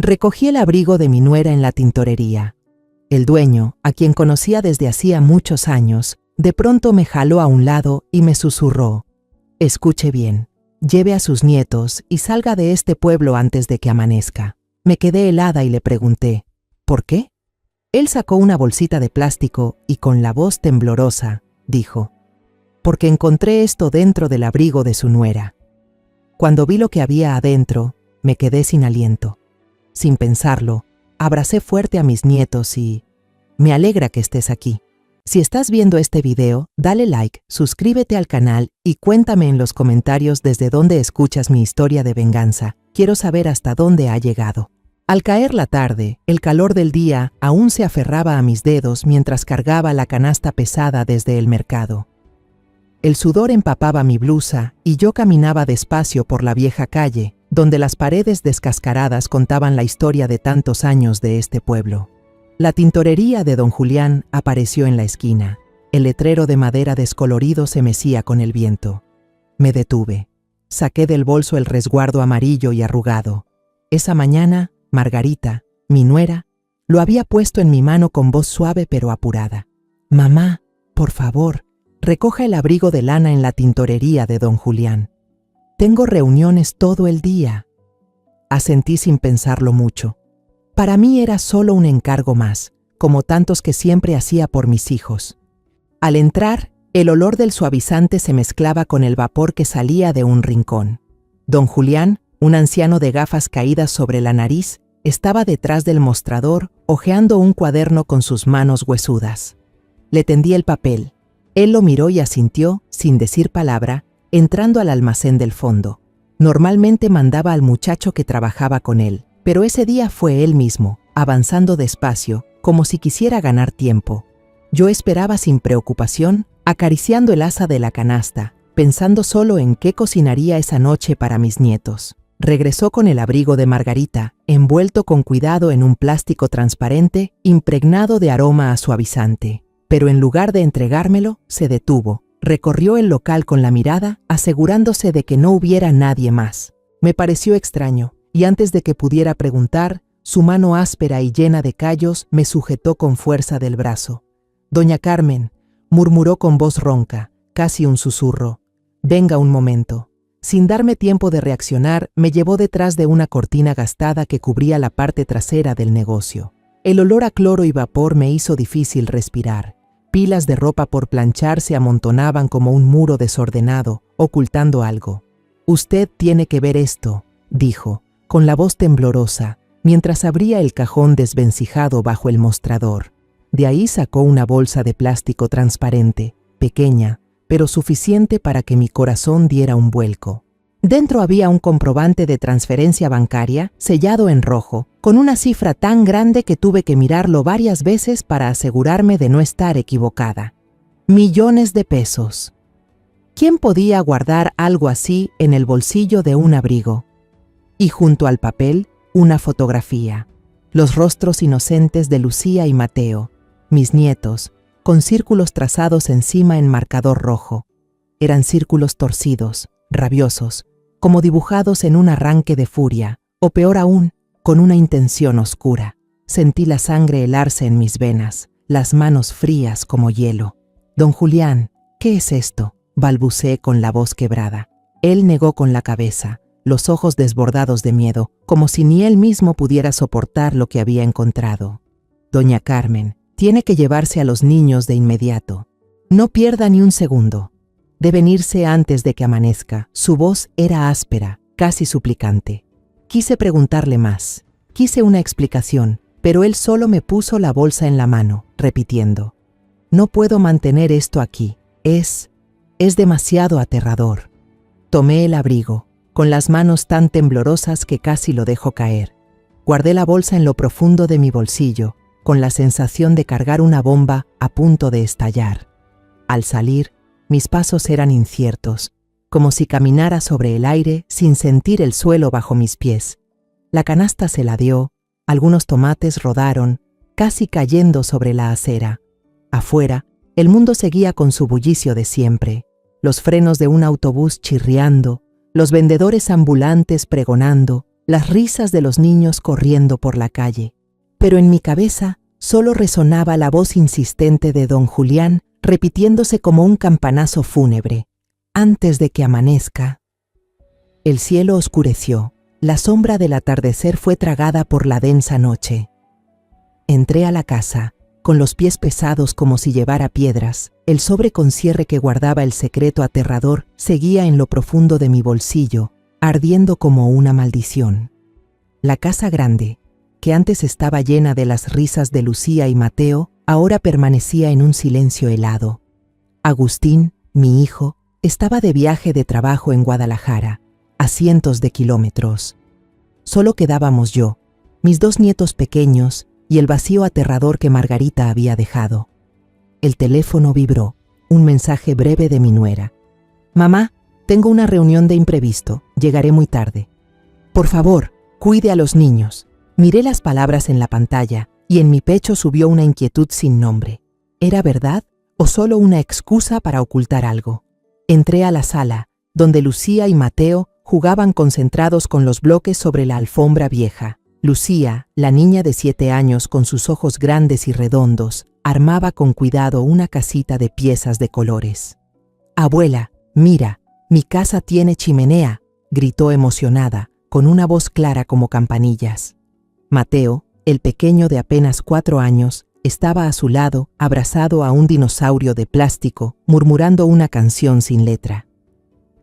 Recogí el abrigo de mi nuera en la tintorería. El dueño, a quien conocía desde hacía muchos años, de pronto me jaló a un lado y me susurró: «Escuche bien, lleve a sus nietos y salga de este pueblo antes de que amanezca». Me quedé helada y le pregunté: «¿Por qué?». Él sacó una bolsita de plástico y con la voz temblorosa dijo: «Porque encontré esto dentro del abrigo de su nuera». Cuando vi lo que había adentro, me quedé sin aliento. Sin pensarlo, abracé fuerte a mis nietos y... Me alegra que estés aquí. Si estás viendo este video, dale like, suscríbete al canal y cuéntame en los comentarios desde dónde escuchas mi historia de venganza. Quiero saber hasta dónde ha llegado. Al caer la tarde, el calor del día aún se aferraba a mis dedos mientras cargaba la canasta pesada desde el mercado. El sudor empapaba mi blusa y yo caminaba despacio por la vieja calle, donde las paredes descascaradas contaban la historia de tantos años de este pueblo. La tintorería de don Julián apareció en la esquina. El letrero de madera descolorido se mecía con el viento. Me detuve. Saqué del bolso el resguardo amarillo y arrugado. Esa mañana, Margarita, mi nuera, lo había puesto en mi mano con voz suave pero apurada. «Mamá, por favor, recoja el abrigo de lana en la tintorería de don Julián. Tengo reuniones todo el día». Asentí sin pensarlo mucho. Para mí era solo un encargo más, como tantos que siempre hacía por mis hijos. Al entrar, el olor del suavizante se mezclaba con el vapor que salía de un rincón. Don Julián, un anciano de gafas caídas sobre la nariz, estaba detrás del mostrador, hojeando un cuaderno con sus manos huesudas. Le tendí el papel. Él lo miró y asintió, sin decir palabra, entrando al almacén del fondo. Normalmente mandaba al muchacho que trabajaba con él, pero ese día fue él mismo, avanzando despacio, como si quisiera ganar tiempo. Yo esperaba sin preocupación, acariciando el asa de la canasta, pensando solo en qué cocinaría esa noche para mis nietos. Regresó con el abrigo de Margarita, envuelto con cuidado en un plástico transparente, impregnado de aroma a suavizante. Pero en lugar de entregármelo, se detuvo. Recorrió el local con la mirada, asegurándose de que no hubiera nadie más. Me pareció extraño, y antes de que pudiera preguntar, su mano áspera y llena de callos me sujetó con fuerza del brazo. «Doña Carmen», murmuró con voz ronca, casi un susurro, «venga un momento». Sin darme tiempo de reaccionar, me llevó detrás de una cortina gastada que cubría la parte trasera del negocio. El olor a cloro y vapor me hizo difícil respirar. Pilas de ropa por planchar se amontonaban como un muro desordenado, ocultando algo. «Usted tiene que ver esto», dijo, con la voz temblorosa, mientras abría el cajón desvencijado bajo el mostrador. De ahí sacó una bolsa de plástico transparente, pequeña, pero suficiente para que mi corazón diera un vuelco. Dentro había un comprobante de transferencia bancaria, sellado en rojo, con una cifra tan grande que tuve que mirarlo varias veces para asegurarme de no estar equivocada. Millones de pesos. ¿Quién podía guardar algo así en el bolsillo de un abrigo? Y junto al papel, una fotografía. Los rostros inocentes de Lucía y Mateo, mis nietos, con círculos trazados encima en marcador rojo. Eran círculos torcidos, rabiosos, como dibujados en un arranque de furia, o peor aún, con una intención oscura. Sentí la sangre helarse en mis venas, las manos frías como hielo. «Don Julián, ¿qué es esto?», balbuceé con la voz quebrada. Él negó con la cabeza, los ojos desbordados de miedo, como si ni él mismo pudiera soportar lo que había encontrado. «Doña Carmen, tiene que llevarse a los niños de inmediato. No pierda ni un segundo. Deben irse antes de que amanezca». Su voz era áspera, casi suplicante. Quise preguntarle más. Quise una explicación, pero él solo me puso la bolsa en la mano, repitiendo: «No puedo mantener esto aquí. Es demasiado aterrador». Tomé el abrigo, con las manos tan temblorosas que casi lo dejo caer. Guardé la bolsa en lo profundo de mi bolsillo, con la sensación de cargar una bomba a punto de estallar. Al salir, mis pasos eran inciertos, como si caminara sobre el aire sin sentir el suelo bajo mis pies. La canasta se ladeó, algunos tomates rodaron, casi cayendo sobre la acera. Afuera, el mundo seguía con su bullicio de siempre, los frenos de un autobús chirriando, los vendedores ambulantes pregonando, las risas de los niños corriendo por la calle. Pero en mi cabeza solo resonaba la voz insistente de don Julián, repitiéndose como un campanazo fúnebre. Antes de que amanezca. El cielo oscureció. La sombra del atardecer fue tragada por la densa noche. Entré a la casa, con los pies pesados como si llevara piedras. El sobre con cierre que guardaba el secreto aterrador seguía en lo profundo de mi bolsillo, ardiendo como una maldición. La casa grande, que antes estaba llena de las risas de Lucía y Mateo, ahora permanecía en un silencio helado. Agustín, mi hijo, estaba de viaje de trabajo en Guadalajara, a cientos de kilómetros. Solo quedábamos yo, mis 2 nietos pequeños y el vacío aterrador que Margarita había dejado. El teléfono vibró, un mensaje breve de mi nuera. «Mamá, tengo una reunión de imprevisto, llegaré muy tarde. Por favor, cuide a los niños». Miré las palabras en la pantalla y en mi pecho subió una inquietud sin nombre. ¿Era verdad o solo una excusa para ocultar algo? Entré a la sala, donde Lucía y Mateo jugaban concentrados con los bloques sobre la alfombra vieja. Lucía, la niña de 7 años con sus ojos grandes y redondos, armaba con cuidado una casita de piezas de colores. «Abuela, mira, mi casa tiene chimenea», gritó emocionada, con una voz clara como campanillas. Mateo, el pequeño de apenas 4 años, estaba a su lado, abrazado a un dinosaurio de plástico, murmurando una canción sin letra.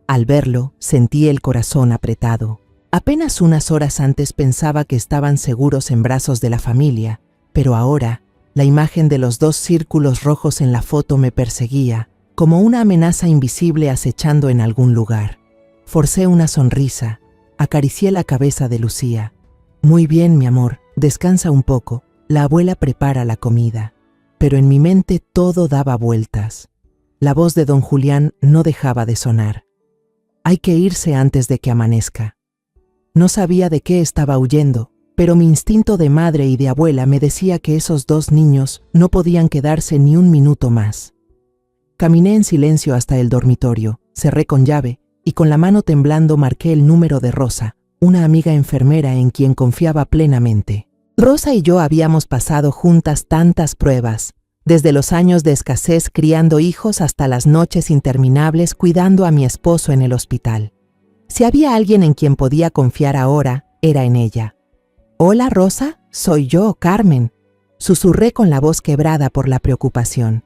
Al verlo, sentí el corazón apretado. Apenas unas horas antes pensaba que estaban seguros en brazos de la familia, pero ahora, la imagen de los 2 círculos rojos en la foto me perseguía, como una amenaza invisible acechando en algún lugar. Forcé una sonrisa, acaricié la cabeza de Lucía. «Muy bien, mi amor, descansa un poco, la abuela prepara la comida». Pero en mi mente todo daba vueltas. La voz de don Julián no dejaba de sonar. «Hay que irse antes de que amanezca». No sabía de qué estaba huyendo, pero mi instinto de madre y de abuela me decía que esos 2 niños no podían quedarse ni un minuto más. Caminé en silencio hasta el dormitorio, cerré con llave y con la mano temblando marqué el número de Rosa, una amiga enfermera en quien confiaba plenamente. Rosa y yo habíamos pasado juntas tantas pruebas, desde los años de escasez criando hijos hasta las noches interminables cuidando a mi esposo en el hospital. Si había alguien en quien podía confiar ahora, era en ella. «Hola, Rosa, soy yo, Carmen», susurré con la voz quebrada por la preocupación.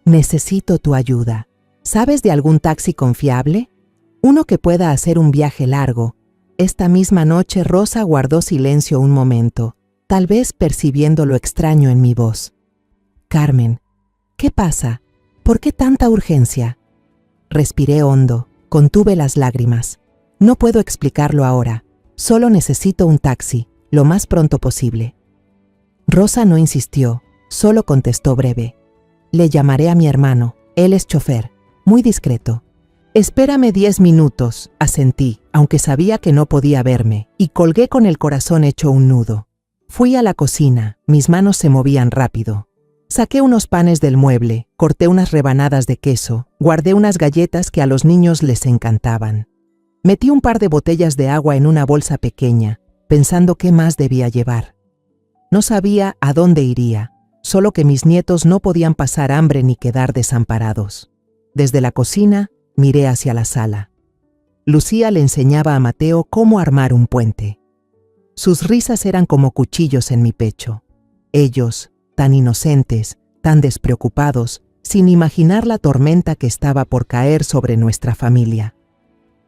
«Necesito tu ayuda. ¿Sabes de algún taxi confiable? Uno que pueda hacer un viaje largo». Esta misma noche Rosa guardó silencio un momento, tal vez percibiendo lo extraño en mi voz. «Carmen, ¿qué pasa? ¿Por qué tanta urgencia?» Respiré hondo, contuve las lágrimas. «No puedo explicarlo ahora, solo necesito un taxi, lo más pronto posible». Rosa no insistió, solo contestó breve. «Le llamaré a mi hermano, él es chofer, muy discreto». «Espérame 10 minutos», asentí, aunque sabía que no podía verme, y colgué con el corazón hecho un nudo. Fui a la cocina, mis manos se movían rápido. Saqué unos panes del mueble, corté unas rebanadas de queso, guardé unas galletas que a los niños les encantaban. Metí un par de botellas de agua en una bolsa pequeña, pensando qué más debía llevar. No sabía a dónde iría, solo que mis nietos no podían pasar hambre ni quedar desamparados. Desde la cocina, miré hacia la sala. Lucía le enseñaba a Mateo cómo armar un puente. Sus risas eran como cuchillos en mi pecho. Ellos, tan inocentes, tan despreocupados, sin imaginar la tormenta que estaba por caer sobre nuestra familia.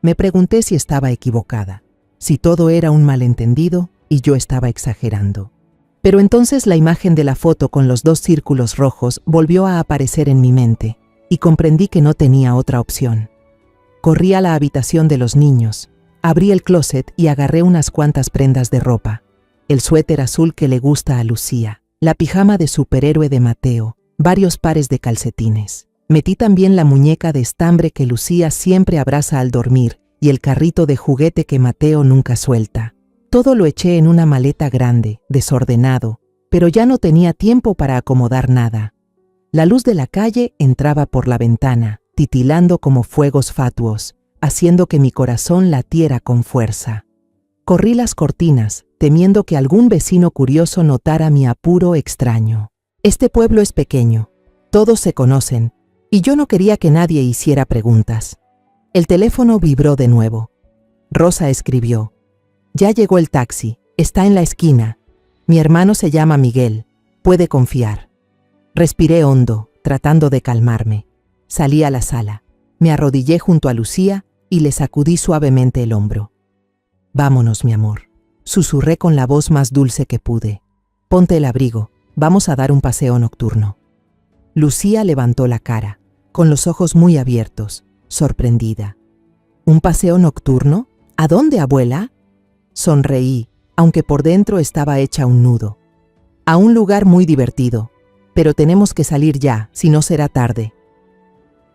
Me pregunté si estaba equivocada, si todo era un malentendido y yo estaba exagerando. Pero entonces la imagen de la foto con los 2 círculos rojos volvió a aparecer en mi mente y comprendí que no tenía otra opción. Corrí a la habitación de los niños, abrí el closet y agarré unas cuantas prendas de ropa. El suéter azul que le gusta a Lucía, la pijama de superhéroe de Mateo, varios pares de calcetines. Metí también la muñeca de estambre que Lucía siempre abraza al dormir y el carrito de juguete que Mateo nunca suelta. Todo lo eché en una maleta grande, desordenado, pero ya no tenía tiempo para acomodar nada. La luz de la calle entraba por la ventana, titilando como fuegos fatuos, haciendo que mi corazón latiera con fuerza. Corrí las cortinas, temiendo que algún vecino curioso notara mi apuro extraño. Este pueblo es pequeño, todos se conocen, y yo no quería que nadie hiciera preguntas. El teléfono vibró de nuevo. Rosa escribió: «Ya llegó el taxi, está en la esquina. Mi hermano se llama Miguel, puede confiar». Respiré hondo, tratando de calmarme. Salí a la sala. Me arrodillé junto a Lucía y le sacudí suavemente el hombro. «Vámonos, mi amor», susurré con la voz más dulce que pude. «Ponte el abrigo, vamos a dar un paseo nocturno». Lucía levantó la cara, con los ojos muy abiertos, sorprendida. «¿Un paseo nocturno? ¿A dónde, abuela?». Sonreí, aunque por dentro estaba hecha un nudo. «A un lugar muy divertido, pero tenemos que salir ya, si no será tarde».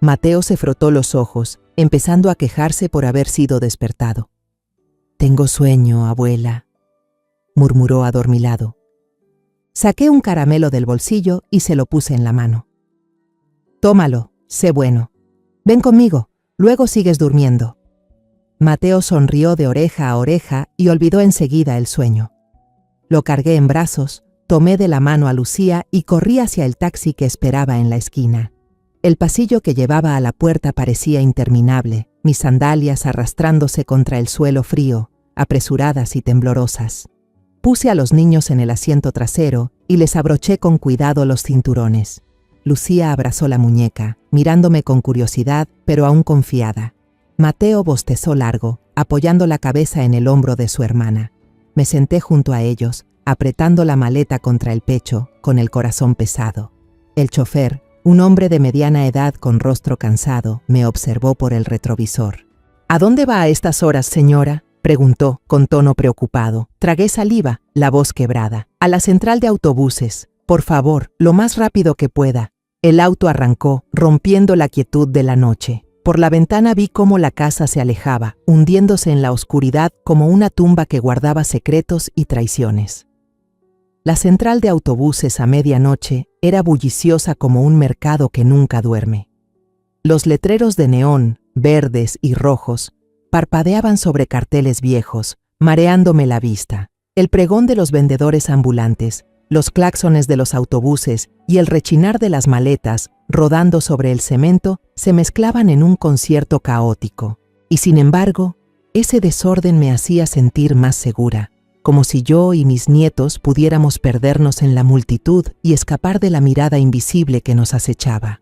Mateo se frotó los ojos, empezando a quejarse por haber sido despertado. «Tengo sueño, abuela», murmuró adormilado. Saqué un caramelo del bolsillo y se lo puse en la mano. «Tómalo, sé bueno. Ven conmigo, luego sigues durmiendo». Mateo sonrió de oreja a oreja y olvidó enseguida el sueño. Lo cargué en brazos, tomé de la mano a Lucía y corrí hacia el taxi que esperaba en la esquina. El pasillo que llevaba a la puerta parecía interminable, mis sandalias arrastrándose contra el suelo frío, apresuradas y temblorosas. Puse a los niños en el asiento trasero y les abroché con cuidado los cinturones. Lucía abrazó la muñeca, mirándome con curiosidad, pero aún confiada. Mateo bostezó largo, apoyando la cabeza en el hombro de su hermana. Me senté junto a ellos, apretando la maleta contra el pecho, con el corazón pesado. El chofer, un hombre de mediana edad con rostro cansado, me observó por el retrovisor. «¿A dónde va a estas horas, señora?», preguntó, con tono preocupado. Tragué saliva, la voz quebrada. «A la central de autobuses. Por favor, lo más rápido que pueda». El auto arrancó, rompiendo la quietud de la noche. Por la ventana vi cómo la casa se alejaba, hundiéndose en la oscuridad como una tumba que guardaba secretos y traiciones. La central de autobuses a medianoche era bulliciosa como un mercado que nunca duerme. Los letreros de neón, verdes y rojos, parpadeaban sobre carteles viejos, mareándome la vista. El pregón de los vendedores ambulantes, los claxones de los autobuses y el rechinar de las maletas, rodando sobre el cemento, se mezclaban en un concierto caótico. Y sin embargo, ese desorden me hacía sentir más segura, como si yo y mis nietos pudiéramos perdernos en la multitud y escapar de la mirada invisible que nos acechaba.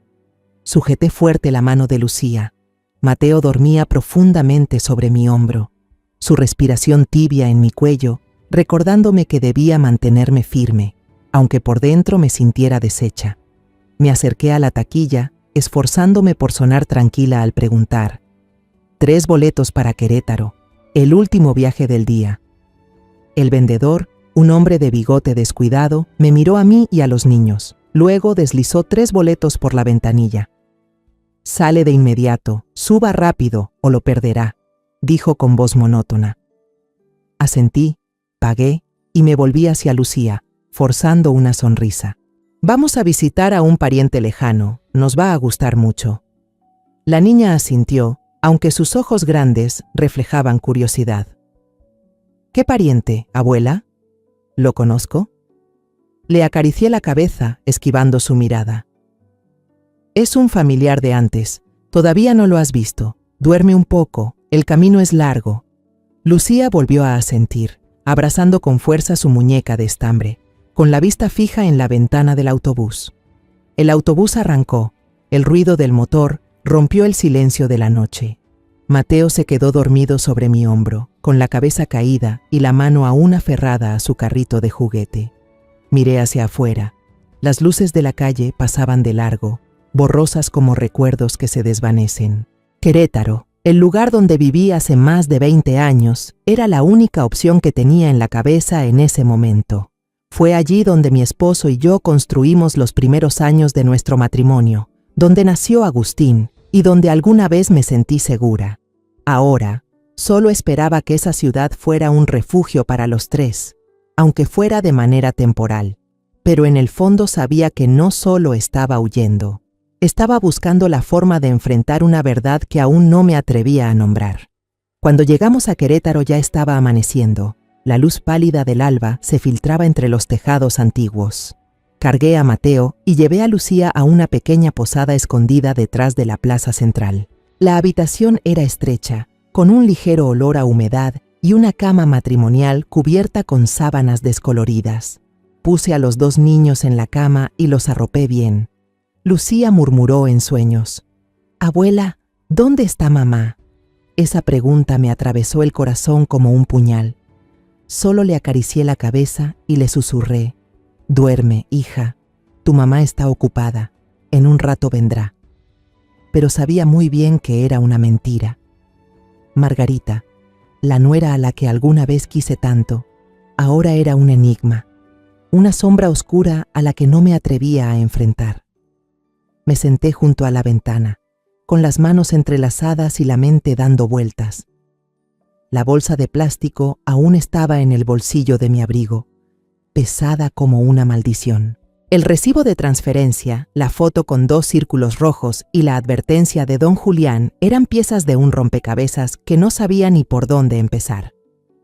Sujeté fuerte la mano de Lucía. Mateo dormía profundamente sobre mi hombro, su respiración tibia en mi cuello, recordándome que debía mantenerme firme, aunque por dentro me sintiera deshecha. Me acerqué a la taquilla, esforzándome por sonar tranquila al preguntar: «3 boletos para Querétaro, el último viaje del día». El vendedor, un hombre de bigote descuidado, me miró a mí y a los niños. Luego deslizó 3 boletos por la ventanilla. «Sale de inmediato, suba rápido o lo perderá», dijo con voz monótona. Asentí, pagué y me volví hacia Lucía, forzando una sonrisa. «Vamos a visitar a un pariente lejano, nos va a gustar mucho». La niña asintió, aunque sus ojos grandes reflejaban curiosidad. «¿Qué pariente, abuela? ¿Lo conozco?». Le acaricié la cabeza, esquivando su mirada. «Es un familiar de antes, todavía no lo has visto. Duerme un poco, el camino es largo». Lucía volvió a asentir, abrazando con fuerza su muñeca de estambre, con la vista fija en la ventana del autobús. El autobús arrancó, el ruido del motor rompió el silencio de la noche. Mateo se quedó dormido sobre mi hombro, con la cabeza caída y la mano aún aferrada a su carrito de juguete. Miré hacia afuera. Las luces de la calle pasaban de largo, borrosas como recuerdos que se desvanecen. Querétaro, el lugar donde viví hace más de 20 años, era la única opción que tenía en la cabeza en ese momento. Fue allí donde mi esposo y yo construimos los primeros años de nuestro matrimonio, donde nació Agustín y donde alguna vez me sentí segura. Ahora, solo esperaba que esa ciudad fuera un refugio para los 3, aunque fuera de manera temporal. Pero en el fondo sabía que no solo estaba huyendo, estaba buscando la forma de enfrentar una verdad que aún no me atrevía a nombrar. Cuando llegamos a Querétaro ya estaba amaneciendo. La luz pálida del alba se filtraba entre los tejados antiguos. Cargué a Mateo y llevé a Lucía a una pequeña posada escondida detrás de la plaza central. La habitación era estrecha, con un ligero olor a humedad y una cama matrimonial cubierta con sábanas descoloridas. Puse a los 2 niños en la cama y los arropé bien. Lucía murmuró en sueños: «Abuela, ¿dónde está mamá?». Esa pregunta me atravesó el corazón como un puñal. Solo le acaricié la cabeza y le susurré: «Duerme, hija, tu mamá está ocupada, en un rato vendrá». Pero sabía muy bien que era una mentira. Margarita, la nuera a la que alguna vez quise tanto, ahora era un enigma, una sombra oscura a la que no me atrevía a enfrentar. Me senté junto a la ventana, con las manos entrelazadas y la mente dando vueltas. La bolsa de plástico aún estaba en el bolsillo de mi abrigo, pesada como una maldición. El recibo de transferencia, la foto con 2 círculos rojos y la advertencia de don Julián eran piezas de un rompecabezas que no sabía ni por dónde empezar.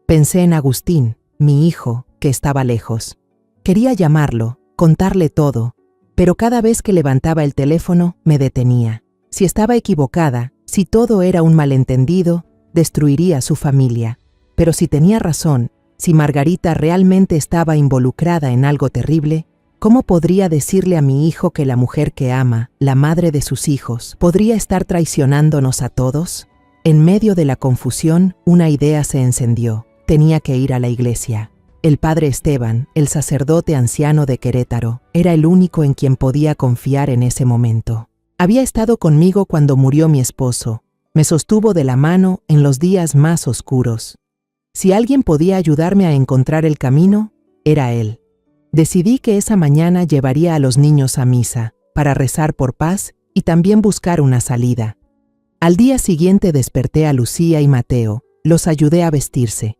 Pensé en Agustín, mi hijo, que estaba lejos. Quería llamarlo, contarle todo, pero cada vez que levantaba el teléfono me detenía. Si estaba equivocada, si todo era un malentendido, destruiría a su familia. Pero si tenía razón, si Margarita realmente estaba involucrada en algo terrible, ¿cómo podría decirle a mi hijo que la mujer que ama, la madre de sus hijos, podría estar traicionándonos a todos? En medio de la confusión, una idea se encendió. Tenía que ir a la iglesia. El padre Esteban, el sacerdote anciano de Querétaro, era el único en quien podía confiar en ese momento. Había estado conmigo cuando murió mi esposo. Me sostuvo de la mano en los días más oscuros. Si alguien podía ayudarme a encontrar el camino, era él. Decidí que esa mañana llevaría a los niños a misa, para rezar por paz y también buscar una salida. Al día siguiente desperté a Lucía y Mateo, los ayudé a vestirse.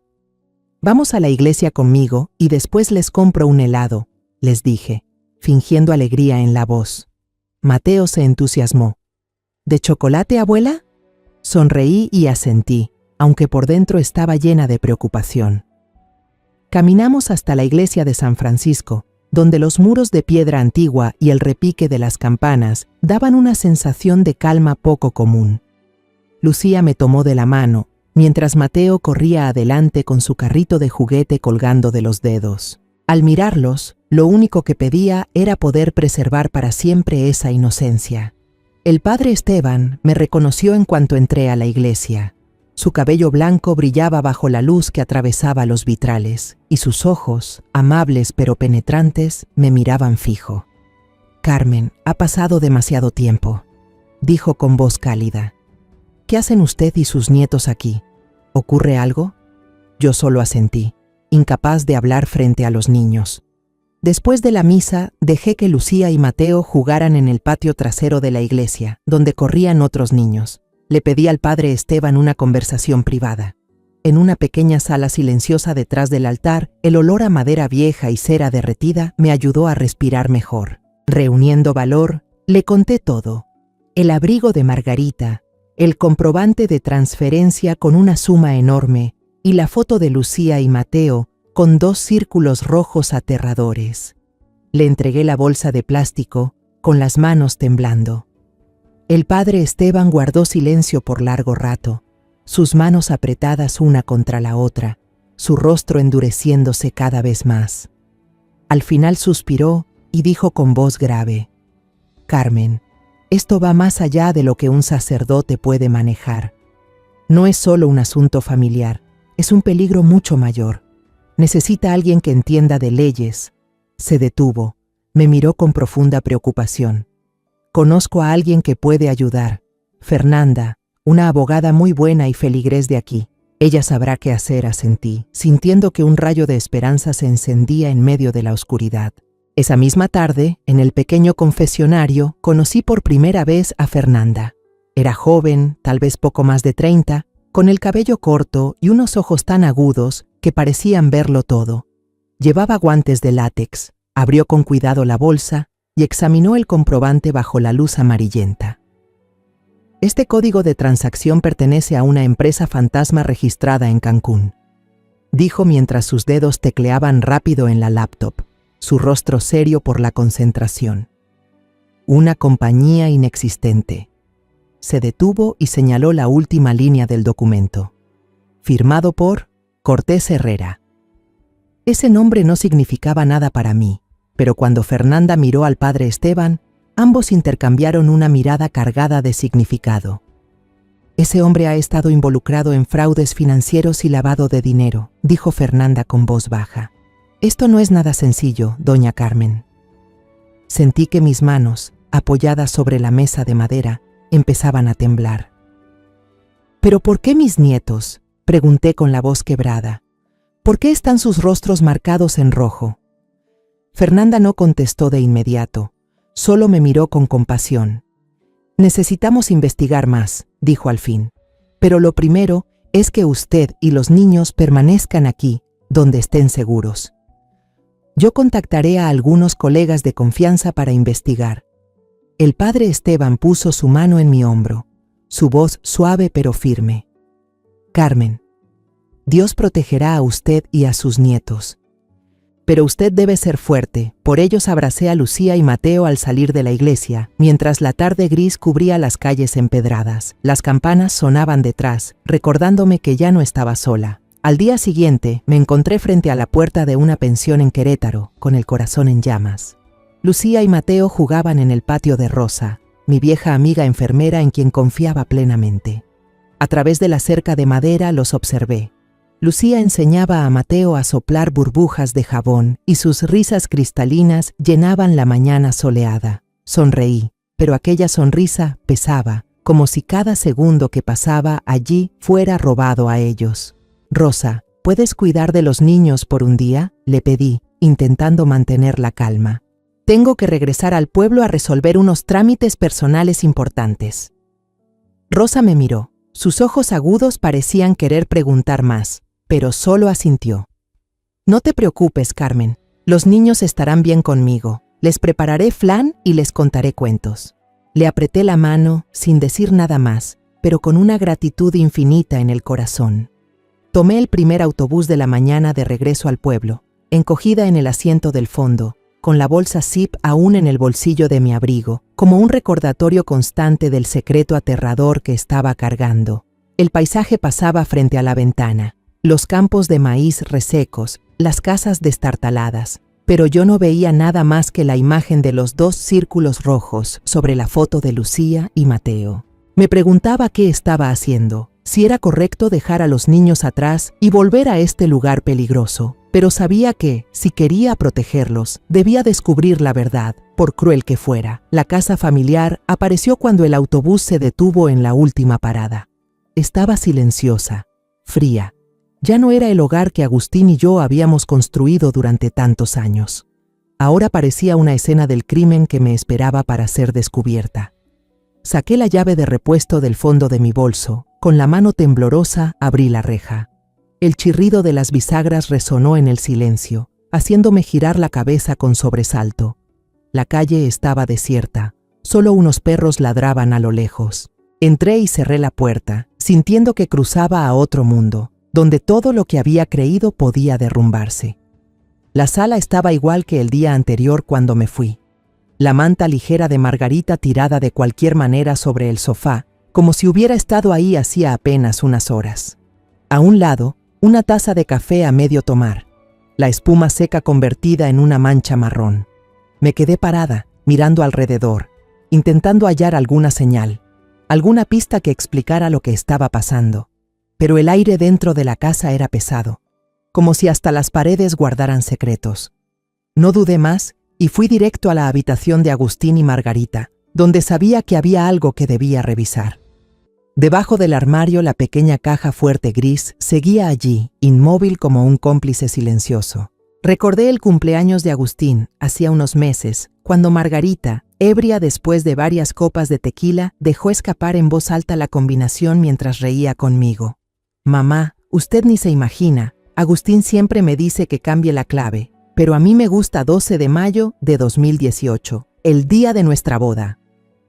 «Vamos a la iglesia conmigo y después les compro un helado», les dije, fingiendo alegría en la voz. Mateo se entusiasmó. «¿De chocolate, abuela?». Sonreí y asentí, aunque por dentro estaba llena de preocupación. Caminamos hasta la iglesia de San Francisco, donde los muros de piedra antigua y el repique de las campanas daban una sensación de calma poco común. Lucía me tomó de la mano, mientras Mateo corría adelante con su carrito de juguete colgando de los dedos. Al mirarlos, lo único que pedía era poder preservar para siempre esa inocencia. El padre Esteban me reconoció en cuanto entré a la iglesia. Su cabello blanco brillaba bajo la luz que atravesaba los vitrales, y sus ojos, amables pero penetrantes, me miraban fijo. «Carmen, ha pasado demasiado tiempo», dijo con voz cálida. «¿Qué hacen usted y sus nietos aquí? ¿Ocurre algo?». Yo solo asentí, incapaz de hablar frente a los niños. Después de la misa, dejé que Lucía y Mateo jugaran en el patio trasero de la iglesia, donde corrían otros niños. Le pedí al padre Esteban una conversación privada. En una pequeña sala silenciosa detrás del altar, el olor a madera vieja y cera derretida me ayudó a respirar mejor. Reuniendo valor, le conté todo. El abrigo de Margarita, el comprobante de transferencia con una suma enorme y la foto de Lucía y Mateo con 2 círculos rojos aterradores. Le entregué la bolsa de plástico, con las manos temblando. El padre Esteban guardó silencio por largo rato, sus manos apretadas una contra la otra, su rostro endureciéndose cada vez más. Al final suspiró y dijo con voz grave: «Carmen, esto va más allá de lo que un sacerdote puede manejar. No es solo un asunto familiar, es un peligro mucho mayor. Necesita alguien que entienda de leyes». Se detuvo, me miró con profunda preocupación. «Conozco a alguien que puede ayudar. Fernanda, una abogada muy buena y feligrés de aquí. Ella sabrá qué hacer», asentí, sintiendo que un rayo de esperanza se encendía en medio de la oscuridad. Esa misma tarde, en el pequeño confesionario, conocí por primera vez a Fernanda. Era joven, tal vez poco más de 30, con el cabello corto y unos ojos tan agudos que parecían verlo todo. Llevaba guantes de látex, abrió con cuidado la bolsa y examinó el comprobante bajo la luz amarillenta. Este código de transacción pertenece a una empresa fantasma registrada en Cancún, dijo mientras sus dedos tecleaban rápido en la laptop, su rostro serio por la concentración. Una compañía inexistente. Se detuvo y señaló la última línea del documento. Firmado por Cortés Herrera. Ese nombre no significaba nada para mí, pero cuando Fernanda miró al padre Esteban, ambos intercambiaron una mirada cargada de significado. Ese hombre ha estado involucrado en fraudes financieros y lavado de dinero, dijo Fernanda con voz baja. Esto no es nada sencillo, doña Carmen. Sentí que mis manos, apoyadas sobre la mesa de madera, empezaban a temblar. ¿Pero por qué mis nietos?, pregunté con la voz quebrada. ¿Por qué están sus rostros marcados en rojo? Fernanda no contestó de inmediato, solo me miró con compasión. Necesitamos investigar más, dijo al fin, pero lo primero es que usted y los niños permanezcan aquí, donde estén seguros. Yo contactaré a algunos colegas de confianza para investigar. El padre Esteban puso su mano en mi hombro, su voz suave pero firme. Carmen, Dios protegerá a usted y a sus nietos. Pero usted debe ser fuerte, por ellos abracé a Lucía y Mateo al salir de la iglesia, mientras la tarde gris cubría las calles empedradas. Las campanas sonaban detrás, recordándome que ya no estaba sola. Al día siguiente, me encontré frente a la puerta de una pensión en Querétaro, con el corazón en llamas. Lucía y Mateo jugaban en el patio de Rosa, mi vieja amiga enfermera en quien confiaba plenamente. A través de la cerca de madera los observé. Lucía enseñaba a Mateo a soplar burbujas de jabón y sus risas cristalinas llenaban la mañana soleada. Sonreí, pero aquella sonrisa pesaba, como si cada segundo que pasaba allí fuera robado a ellos. Rosa, ¿puedes cuidar de los niños por un día?, le pedí, intentando mantener la calma. Tengo que regresar al pueblo a resolver unos trámites personales importantes. Rosa me miró. Sus ojos agudos parecían querer preguntar más, pero solo asintió. No te preocupes, Carmen. Los niños estarán bien conmigo. Les prepararé flan y les contaré cuentos. Le apreté la mano, sin decir nada más, pero con una gratitud infinita en el corazón. Tomé el primer autobús de la mañana de regreso al pueblo, encogida en el asiento del fondo, con la bolsa zip aún en el bolsillo de mi abrigo, como un recordatorio constante del secreto aterrador que estaba cargando. El paisaje pasaba frente a la ventana, los campos de maíz resecos, las casas destartaladas, pero yo no veía nada más que la imagen de los dos círculos rojos sobre la foto de Lucía y Mateo. Me preguntaba qué estaba haciendo, si era correcto dejar a los niños atrás y volver a este lugar peligroso, pero sabía que, si quería protegerlos, debía descubrir la verdad, por cruel que fuera. La casa familiar apareció cuando el autobús se detuvo en la última parada. Estaba silenciosa, fría. Ya no era el hogar que Agustín y yo habíamos construido durante tantos años. Ahora parecía una escena del crimen que me esperaba para ser descubierta. Saqué la llave de repuesto del fondo de mi bolso. Con la mano temblorosa abrí la reja. El chirrido de las bisagras resonó en el silencio, haciéndome girar la cabeza con sobresalto. La calle estaba desierta, solo unos perros ladraban a lo lejos. Entré y cerré la puerta, sintiendo que cruzaba a otro mundo, donde todo lo que había creído podía derrumbarse. La sala estaba igual que el día anterior cuando me fui. La manta ligera de Margarita tirada de cualquier manera sobre el sofá, como si hubiera estado ahí hacía apenas unas horas. A un lado, una taza de café a medio tomar, la espuma seca convertida en una mancha marrón. Me quedé parada, mirando alrededor, intentando hallar alguna señal, alguna pista que explicara lo que estaba pasando. Pero el aire dentro de la casa era pesado, como si hasta las paredes guardaran secretos. No dudé más y fui directo a la habitación de Agustín y Margarita, donde sabía que había algo que debía revisar. Debajo del armario, la pequeña caja fuerte gris seguía allí, inmóvil como un cómplice silencioso. Recordé el cumpleaños de Agustín, hacía unos meses, cuando Margarita, ebria después de varias copas de tequila, dejó escapar en voz alta la combinación mientras reía conmigo. Mamá, usted ni se imagina, Agustín siempre me dice que cambie la clave, pero a mí me gusta 12 de mayo de 2018, el día de nuestra boda.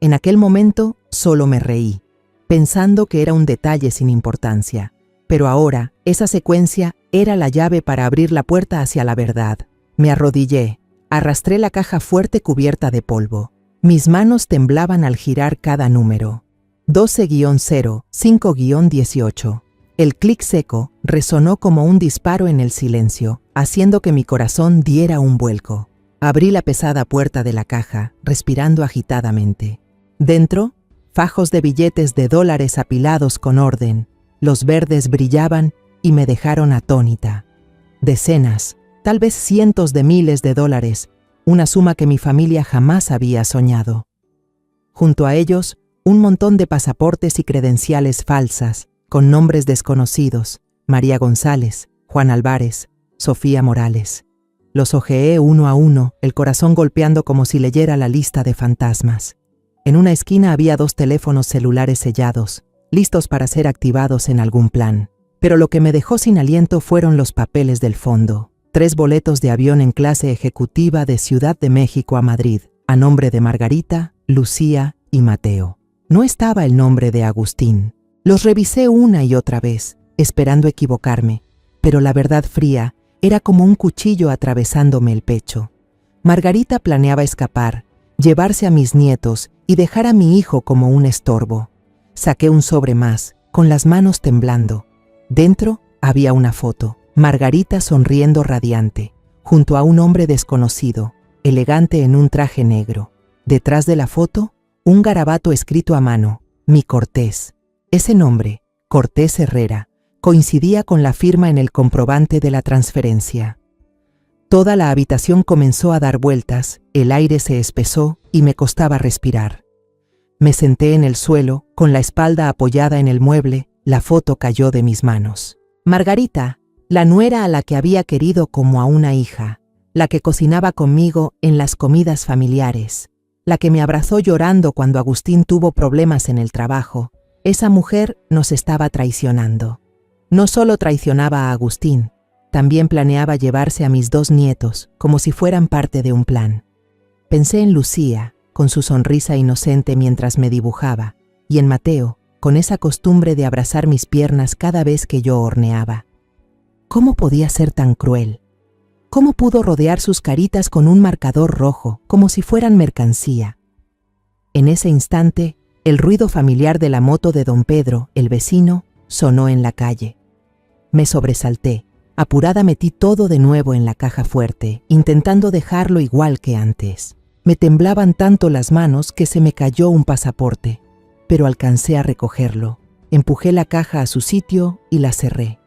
En aquel momento, solo me reí. pensando que era un detalle sin importancia. Pero ahora, esa secuencia era la llave para abrir la puerta hacia la verdad. Me arrodillé, arrastré la caja fuerte cubierta de polvo. Mis manos temblaban al girar cada número. 12-0, 5-18. El clic seco resonó como un disparo en el silencio, haciendo que mi corazón diera un vuelco. Abrí la pesada puerta de la caja, respirando agitadamente. Dentro, fajos de billetes de dólares apilados con orden. Los verdes brillaban y me dejaron atónita. Decenas, tal vez cientos de miles de dólares, una suma que mi familia jamás había soñado. Junto a ellos, un montón de pasaportes y credenciales falsas, con nombres desconocidos: María González, Juan Álvarez, Sofía Morales. Los hojeé uno a uno, el corazón golpeando como si leyera la lista de fantasmas. En una esquina había 2 teléfonos celulares sellados, listos para ser activados en algún plan. Pero lo que me dejó sin aliento fueron los papeles del fondo. 3 boletos de avión en clase ejecutiva de Ciudad de México a Madrid, a nombre de Margarita, Lucía y Mateo. No estaba el nombre de Agustín. Los revisé una y otra vez, esperando equivocarme, pero la verdad fría era como un cuchillo atravesándome el pecho. Margarita planeaba escapar, llevarse a mis nietos y dejar a mi hijo como un estorbo. Saqué un sobre más, con las manos temblando. Dentro había una foto, Margarita sonriendo radiante, junto a un hombre desconocido, elegante en un traje negro. Detrás de la foto, un garabato escrito a mano: Mi Cortés. Ese nombre, Cortés Herrera, coincidía con la firma en el comprobante de la transferencia. Toda la habitación comenzó a dar vueltas, el aire se espesó y me costaba respirar. Me senté en el suelo, con la espalda apoyada en el mueble, la foto cayó de mis manos. Margarita, la nuera a la que había querido como a una hija, la que cocinaba conmigo en las comidas familiares, la que me abrazó llorando cuando Agustín tuvo problemas en el trabajo. Esa mujer nos estaba traicionando. No solo traicionaba a Agustín, también planeaba llevarse a mis 2 nietos, como si fueran parte de un plan. Pensé en Lucía, con su sonrisa inocente mientras me dibujaba, y en Mateo, con esa costumbre de abrazar mis piernas cada vez que yo horneaba. ¿Cómo podía ser tan cruel? ¿Cómo pudo rodear sus caritas con un marcador rojo, como si fueran mercancía? En ese instante, el ruido familiar de la moto de don Pedro, el vecino, sonó en la calle. Me sobresalté. Apurada metí todo de nuevo en la caja fuerte, intentando dejarlo igual que antes. Me temblaban tanto las manos que se me cayó un pasaporte, pero alcancé a recogerlo. Empujé la caja a su sitio y la cerré.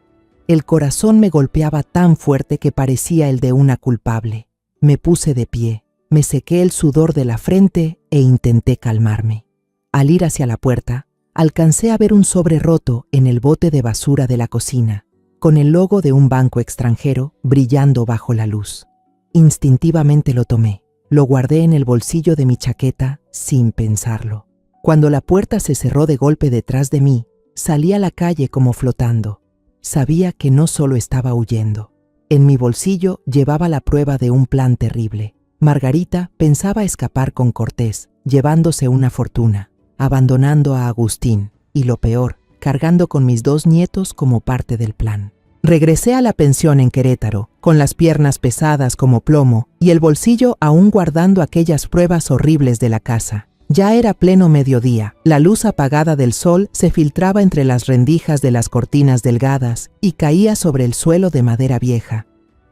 El corazón me golpeaba tan fuerte que parecía el de una culpable. Me puse de pie, me sequé el sudor de la frente e intenté calmarme. Al ir hacia la puerta, alcancé a ver un sobre roto en el bote de basura de la cocina, con el logo de un banco extranjero brillando bajo la luz. Instintivamente lo tomé, lo guardé en el bolsillo de mi chaqueta sin pensarlo. Cuando la puerta se cerró de golpe detrás de mí, salí a la calle como flotando. Sabía que no solo estaba huyendo. En mi bolsillo llevaba la prueba de un plan terrible. Margarita pensaba escapar con Cortés, llevándose una fortuna, abandonando a Agustín y, lo peor, cargando con mis 2 nietos como parte del plan. Regresé a la pensión en Querétaro, con las piernas pesadas como plomo y el bolsillo aún guardando aquellas pruebas horribles de la casa. Ya era pleno mediodía, la luz apagada del sol se filtraba entre las rendijas de las cortinas delgadas y caía sobre el suelo de madera vieja.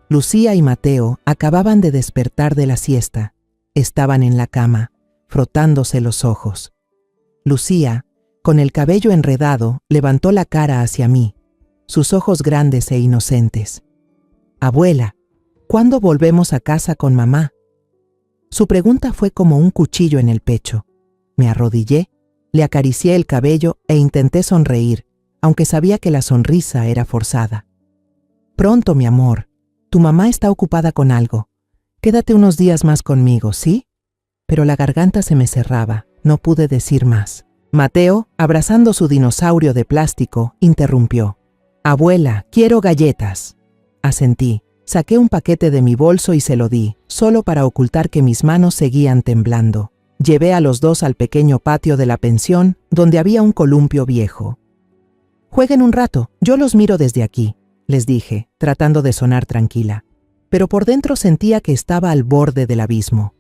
Lucía y Mateo acababan de despertar de la siesta. Estaban en la cama, frotándose los ojos. Lucía, con el cabello enredado, levantó la cara hacia mí, sus ojos grandes e inocentes. «Abuela, ¿cuándo volvemos a casa con mamá?» Su pregunta fue como un cuchillo en el pecho. Me arrodillé, le acaricié el cabello e intenté sonreír, aunque sabía que la sonrisa era forzada. «Pronto, mi amor. Tu mamá está ocupada con algo. Quédate unos días más conmigo, ¿sí?» Pero la garganta se me cerraba, no pude decir más. Mateo, abrazando su dinosaurio de plástico, interrumpió. «Abuela, quiero galletas». Asentí. Saqué un paquete de mi bolso y se lo di, solo para ocultar que mis manos seguían temblando. Llevé a los dos al pequeño patio de la pensión, donde había un columpio viejo. «Jueguen un rato, yo los miro desde aquí», les dije, tratando de sonar tranquila. Pero por dentro sentía que estaba al borde del abismo.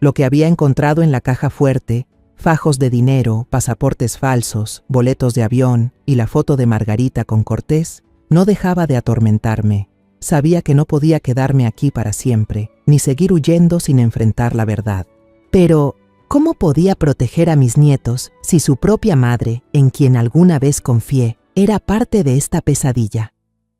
Lo que había encontrado en la caja fuerte, fajos de dinero, pasaportes falsos, boletos de avión y la foto de Margarita con Cortés, no dejaba de atormentarme. Sabía que no podía quedarme aquí para siempre, ni seguir huyendo sin enfrentar la verdad. Pero, ¿cómo podía proteger a mis nietos si su propia madre, en quien alguna vez confié, era parte de esta pesadilla?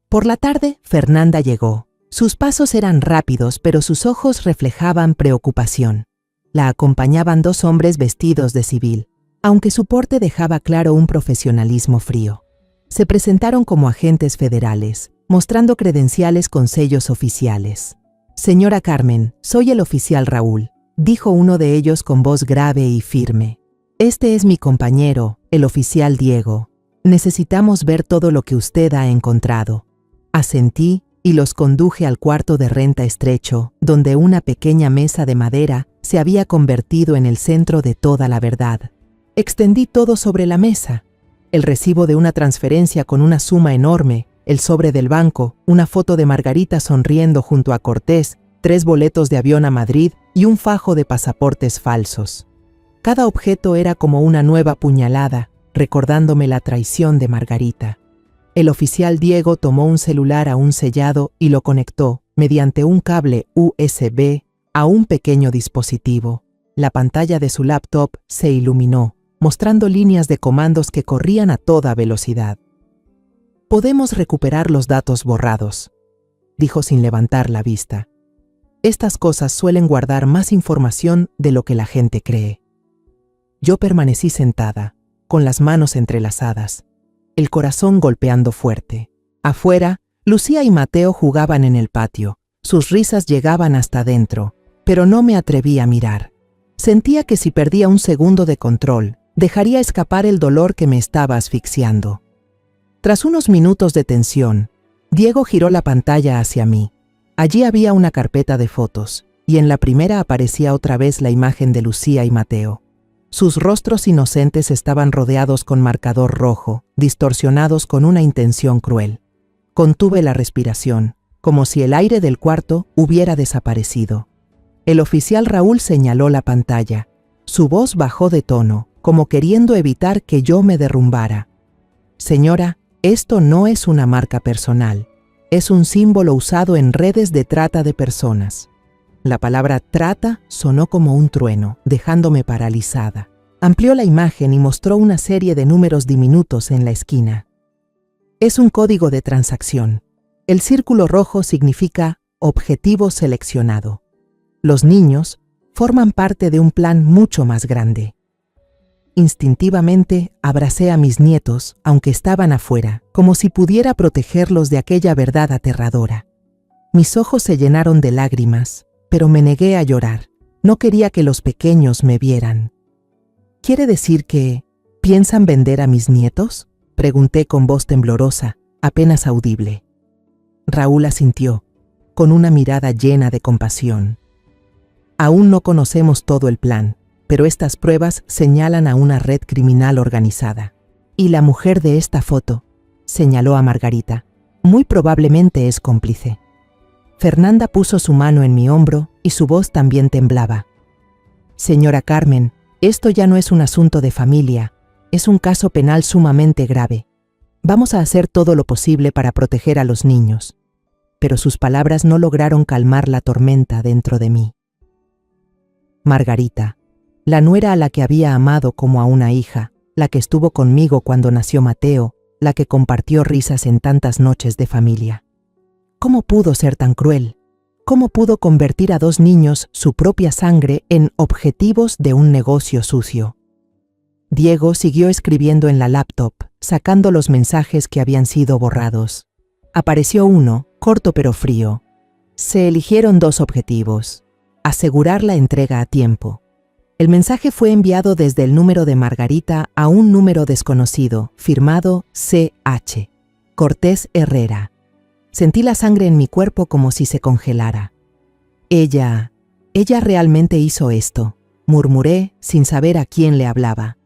Por la tarde, Fernanda llegó. Sus pasos eran rápidos, pero sus ojos reflejaban preocupación. La acompañaban dos hombres vestidos de civil, aunque su porte dejaba claro un profesionalismo frío. Se presentaron como agentes federales, mostrando credenciales con sellos oficiales. «Señora Carmen, soy el oficial Raúl», dijo uno de ellos con voz grave y firme. «Este es mi compañero, el oficial Diego. Necesitamos ver todo lo que usted ha encontrado». Asentí y los conduje al cuarto de renta estrecho, donde una pequeña mesa de madera se había convertido en el centro de toda la verdad. Extendí todo sobre la mesa: el recibo de una transferencia con una suma enorme, el sobre del banco, una foto de Margarita sonriendo junto a Cortés, 3 boletos de avión a Madrid y un fajo de pasaportes falsos. Cada objeto era como una nueva puñalada, recordándome la traición de Margarita. El oficial Diego tomó un celular aún sellado y lo conectó, mediante un cable USB, a un pequeño dispositivo. La pantalla de su laptop se iluminó, mostrando líneas de comandos que corrían a toda velocidad. «Podemos recuperar los datos borrados», dijo sin levantar la vista. «Estas cosas suelen guardar más información de lo que la gente cree». Yo permanecí sentada, con las manos entrelazadas, el corazón golpeando fuerte. Afuera, Lucía y Mateo jugaban en el patio. Sus risas llegaban hasta dentro, pero no me atreví a mirar. Sentía que si perdía un segundo de control, dejaría escapar el dolor que me estaba asfixiando. Tras unos minutos de tensión, Diego giró la pantalla hacia mí. Allí había una carpeta de fotos, y en la primera aparecía otra vez la imagen de Lucía y Mateo. Sus rostros inocentes estaban rodeados con marcador rojo, distorsionados con una intención cruel. Contuve la respiración, como si el aire del cuarto hubiera desaparecido. El oficial Raúl señaló la pantalla. Su voz bajó de tono, como queriendo evitar que yo me derrumbara. «Señora, esto no es una marca personal. Es un símbolo usado en redes de trata de personas». La palabra trata sonó como un trueno, dejándome paralizada. Amplió la imagen y mostró una serie de números diminutos en la esquina. «Es un código de transacción. El círculo rojo significa objetivo seleccionado. Los niños forman parte de un plan mucho más grande». Instintivamente abracé a mis nietos, aunque estaban afuera, como si pudiera protegerlos de aquella verdad aterradora. Mis ojos se llenaron de lágrimas, pero me negué a llorar. No quería que los pequeños me vieran. «¿Quiere decir que piensan vender a mis nietos?», pregunté con voz temblorosa, apenas audible. Raúl asintió, con una mirada llena de compasión. «Aún no conocemos todo el plan, pero estas pruebas señalan a una red criminal organizada. Y la mujer de esta foto», señaló a Margarita, «muy probablemente es cómplice». Fernanda puso su mano en mi hombro y su voz también temblaba. «Señora Carmen, esto ya no es un asunto de familia, es un caso penal sumamente grave. Vamos a hacer todo lo posible para proteger a los niños». Pero sus palabras no lograron calmar la tormenta dentro de mí. Margarita, la nuera a la que había amado como a una hija, la que estuvo conmigo cuando nació Mateo, la que compartió risas en tantas noches de familia. ¿Cómo pudo ser tan cruel? ¿Cómo pudo convertir a 2 niños, su propia sangre, en objetivos de un negocio sucio? Diego siguió escribiendo en la laptop, sacando los mensajes que habían sido borrados. Apareció uno, corto pero frío. Se eligieron 2 objetivos: asegurar la entrega a tiempo. El mensaje fue enviado desde el número de Margarita a un número desconocido, firmado C.H. Cortés Herrera. Sentí la sangre en mi cuerpo como si se congelara. Ella realmente hizo esto. murmuré sin saber a quién le hablaba.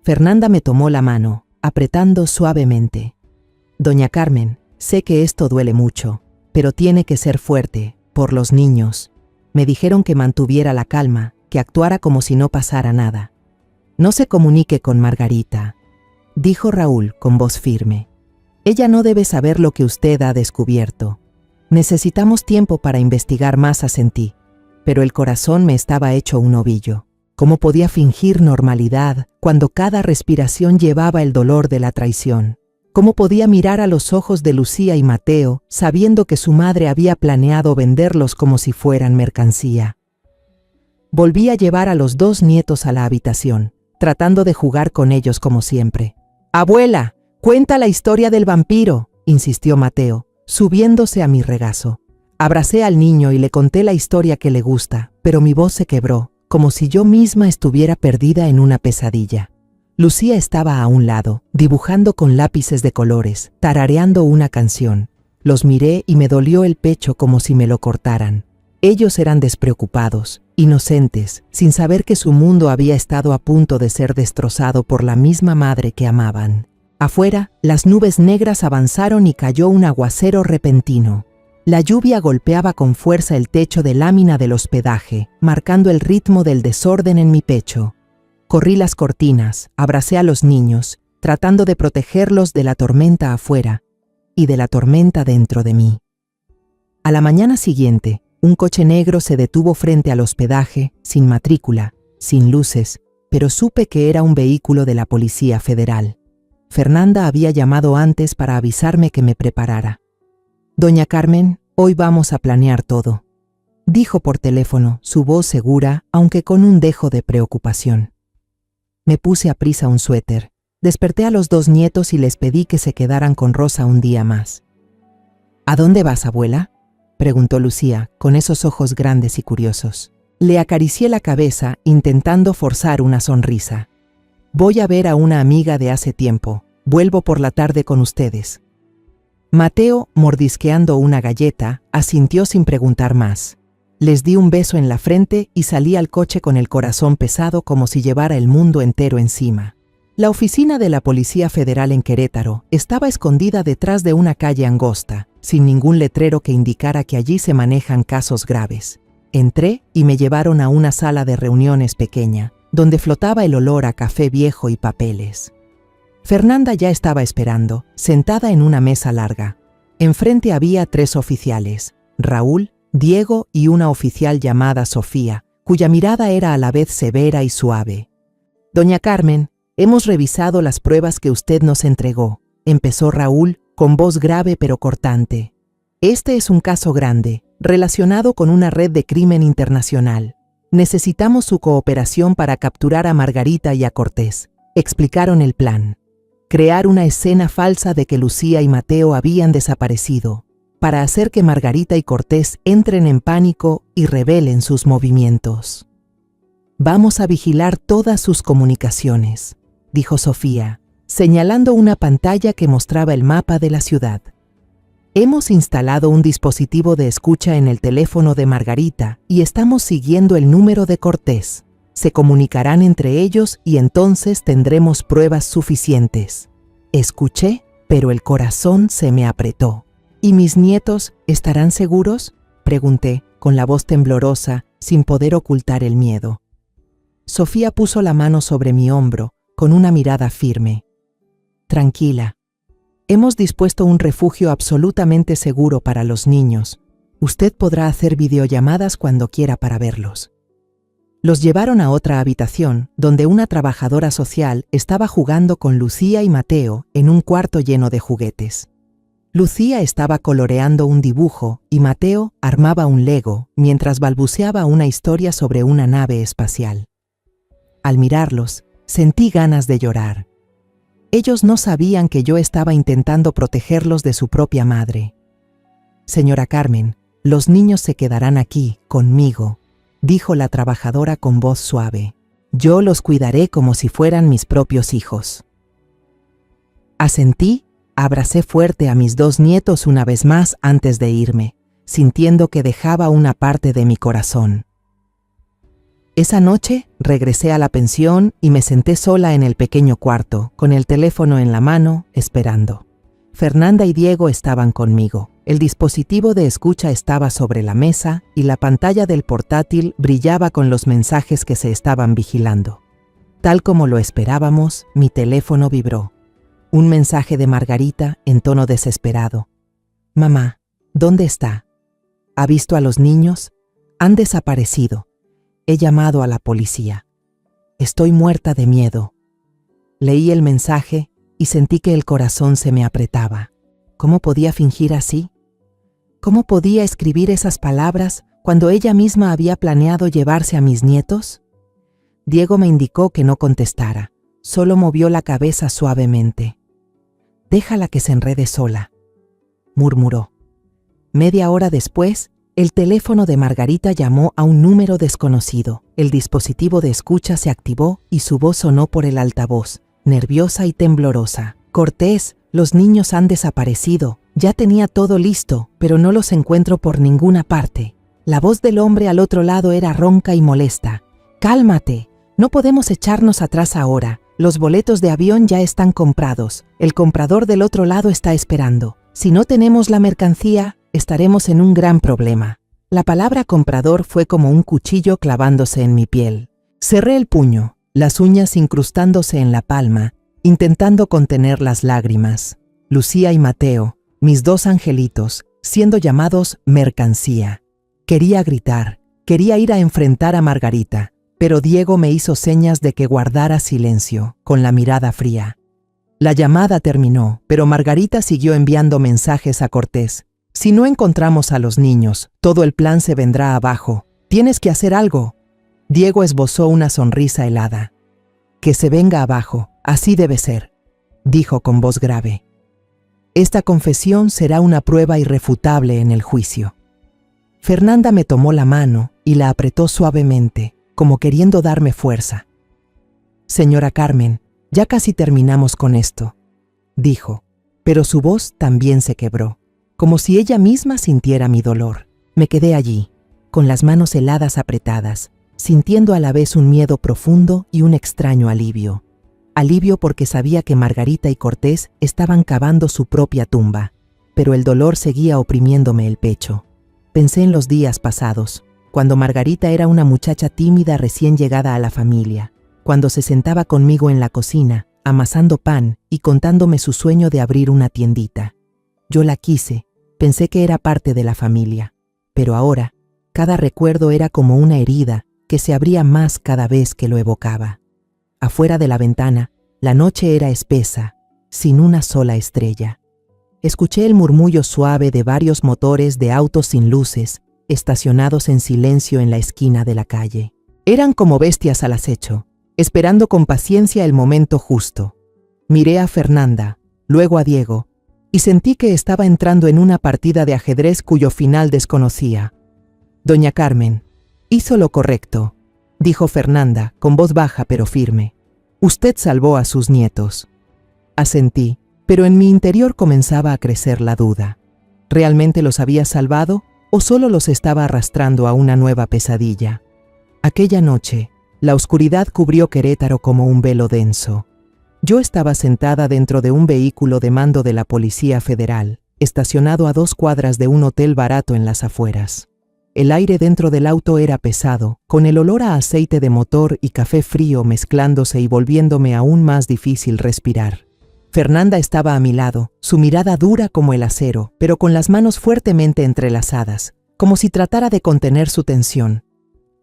Fernanda me tomó la mano, apretando suavemente. Doña Carmen, sé que esto duele mucho, pero tiene que ser fuerte, por los niños. Me dijeron que mantuviera la calma, que actuara como si no pasara nada. No se comunique con Margarita, dijo Raúl con voz firme. Ella no debe saber lo que usted ha descubierto. Necesitamos tiempo para investigar más, asentí, pero el corazón me estaba hecho un ovillo. ¿Cómo podía fingir normalidad cuando cada respiración llevaba el dolor de la traición? ¿Cómo podía mirar a los ojos de Lucía y Mateo sabiendo que su madre había planeado venderlos como si fueran mercancía? Volví a llevar a los 2 nietos a la habitación, tratando de jugar con ellos como siempre. «Abuela, cuenta la historia del vampiro», insistió Mateo, subiéndose a mi regazo. Abracé al niño y le conté la historia que le gusta, pero mi voz se quebró, como si yo misma estuviera perdida en una pesadilla. Lucía estaba a un lado, dibujando con lápices de colores, tarareando una canción. Los miré y me dolió el pecho como si me lo cortaran. Ellos eran despreocupados, inocentes, sin saber que su mundo había estado a punto de ser destrozado por la misma madre que amaban. Afuera, las nubes negras avanzaron y cayó un aguacero repentino. La lluvia golpeaba con fuerza el techo de lámina del hospedaje, marcando el ritmo del desorden en mi pecho. Corrí las cortinas, abracé a los niños, tratando de protegerlos de la tormenta afuera y de la tormenta dentro de mí. A la mañana siguiente, un coche negro se detuvo frente al hospedaje, sin matrícula, sin luces, pero supe que era un vehículo de la Policía Federal. Fernanda había llamado antes para avisarme que me preparara. «Doña Carmen, hoy vamos a planear todo», dijo por teléfono, su voz segura, aunque con un dejo de preocupación. Me puse a prisa un suéter, desperté a los 2 nietos y les pedí que se quedaran con Rosa un día más. «¿A dónde vas, abuela?», preguntó Lucía, con esos ojos grandes y curiosos. Le acaricié la cabeza, intentando forzar una sonrisa. «Voy a ver a una amiga de hace tiempo. Vuelvo por la tarde con ustedes». Mateo, mordisqueando una galleta, asintió sin preguntar más. Les di un beso en la frente y salí al coche con el corazón pesado como si llevara el mundo entero encima. La oficina de la Policía Federal en Querétaro estaba escondida detrás de una calle angosta, sin ningún letrero que indicara que allí se manejan casos graves. Entré y me llevaron a una sala de reuniones pequeña, donde flotaba el olor a café viejo y papeles. Fernanda ya estaba esperando, sentada en una mesa larga. Enfrente había 3 oficiales, Raúl, Diego y una oficial llamada Sofía, cuya mirada era a la vez severa y suave. «Doña Carmen, hemos revisado las pruebas que usted nos entregó», empezó Raúl con voz grave pero cortante. «Este es un caso grande, relacionado con una red de crimen internacional. Necesitamos su cooperación para capturar a Margarita y a Cortés». Explicaron el plan. Crear una escena falsa de que Lucía y Mateo habían desaparecido, para hacer que Margarita y Cortés entren en pánico y revelen sus movimientos. «Vamos a vigilar todas sus comunicaciones», dijo Sofía, señalando una pantalla que mostraba el mapa de la ciudad. «Hemos instalado un dispositivo de escucha en el teléfono de Margarita y estamos siguiendo el número de Cortés. Se comunicarán entre ellos y entonces tendremos pruebas suficientes». Escuché, pero el corazón se me apretó. «¿Y mis nietos estarán seguros?», pregunté, con la voz temblorosa, sin poder ocultar el miedo. Sofía puso la mano sobre mi hombro, con una mirada firme. «Tranquila. Hemos dispuesto un refugio absolutamente seguro para los niños. Usted podrá hacer videollamadas cuando quiera para verlos». Los llevaron a otra habitación, donde una trabajadora social estaba jugando con Lucía y Mateo en un cuarto lleno de juguetes. Lucía estaba coloreando un dibujo y Mateo armaba un Lego mientras balbuceaba una historia sobre una nave espacial. Al mirarlos, sentí ganas de llorar. Ellos no sabían que yo estaba intentando protegerlos de su propia madre. «Señora Carmen, los niños se quedarán aquí, conmigo», dijo la trabajadora con voz suave. «Yo los cuidaré como si fueran mis propios hijos». Asentí, abracé fuerte a mis 2 nietos una vez más antes de irme, sintiendo que dejaba una parte de mi corazón. Esa noche regresé a la pensión y me senté sola en el pequeño cuarto, con el teléfono en la mano, esperando. Fernanda y Diego estaban conmigo. El dispositivo de escucha estaba sobre la mesa y la pantalla del portátil brillaba con los mensajes que se estaban vigilando. Tal como lo esperábamos, mi teléfono vibró. Un mensaje de Margarita en tono desesperado. «Mamá, ¿dónde está? ¿Ha visto a los niños? Han desaparecido. He llamado a la policía. Estoy muerta de miedo». Leí el mensaje y sentí que el corazón se me apretaba. ¿Cómo podía fingir así? ¿Cómo podía escribir esas palabras cuando ella misma había planeado llevarse a mis nietos? Diego me indicó que no contestara, solo movió la cabeza suavemente. «Déjala que se enrede sola», murmuró. Media hora después, el teléfono de Margarita llamó a un número desconocido. El dispositivo de escucha se activó y su voz sonó por el altavoz, nerviosa y temblorosa. «Cortés, los niños han desaparecido. Ya tenía todo listo, pero no los encuentro por ninguna parte». La voz del hombre al otro lado era ronca y molesta. «Cálmate. No podemos echarnos atrás ahora. Los boletos de avión ya están comprados. El comprador del otro lado está esperando. Si no tenemos la mercancía, estaremos en un gran problema». La palabra comprador fue como un cuchillo clavándose en mi piel. Cerré el puño, las uñas incrustándose en la palma, intentando contener las lágrimas. Lucía y Mateo, mis dos angelitos, siendo llamados mercancía. Quería gritar, quería ir a enfrentar a Margarita, pero Diego me hizo señas de que guardara silencio, con la mirada fría. La llamada terminó, pero Margarita siguió enviando mensajes a Cortés. «Si no encontramos a los niños, todo el plan se vendrá abajo. Tienes que hacer algo». Diego esbozó una sonrisa helada. «Que se venga abajo, así debe ser», dijo con voz grave. «Esta confesión será una prueba irrefutable en el juicio». Fernanda me tomó la mano y la apretó suavemente, como queriendo darme fuerza. «Señora Carmen, ya casi terminamos con esto», dijo, pero su voz también se quebró, como si ella misma sintiera mi dolor. Me quedé allí, con las manos heladas apretadas, sintiendo a la vez un miedo profundo y un extraño alivio. Alivio porque sabía que Margarita y Cortés estaban cavando su propia tumba, pero el dolor seguía oprimiéndome el pecho. Pensé en los días pasados, cuando Margarita era una muchacha tímida recién llegada a la familia, cuando se sentaba conmigo en la cocina, amasando pan y contándome su sueño de abrir una tiendita. Yo la quise, pensé que era parte de la familia, pero ahora, cada recuerdo era como una herida que se abría más cada vez que lo evocaba. Afuera de la ventana, la noche era espesa, sin una sola estrella. Escuché el murmullo suave de varios motores de autos sin luces, estacionados en silencio en la esquina de la calle. Eran como bestias al acecho, esperando con paciencia el momento justo. Miré a Fernanda, luego a Diego, y sentí que estaba entrando en una partida de ajedrez cuyo final desconocía. «Doña Carmen, hizo lo correcto», dijo Fernanda, con voz baja pero firme. «Usted salvó a sus nietos». Asentí, pero en mi interior comenzaba a crecer la duda. ¿Realmente los había salvado o solo los estaba arrastrando a una nueva pesadilla? Aquella noche, la oscuridad cubrió Querétaro como un velo denso. Yo estaba sentada dentro de un vehículo de mando de la Policía Federal, estacionado a 2 cuadras de un hotel barato en las afueras. El aire dentro del auto era pesado, con el olor a aceite de motor y café frío mezclándose y volviéndome aún más difícil respirar. Fernanda estaba a mi lado, su mirada dura como el acero, pero con las manos fuertemente entrelazadas, como si tratara de contener su tensión.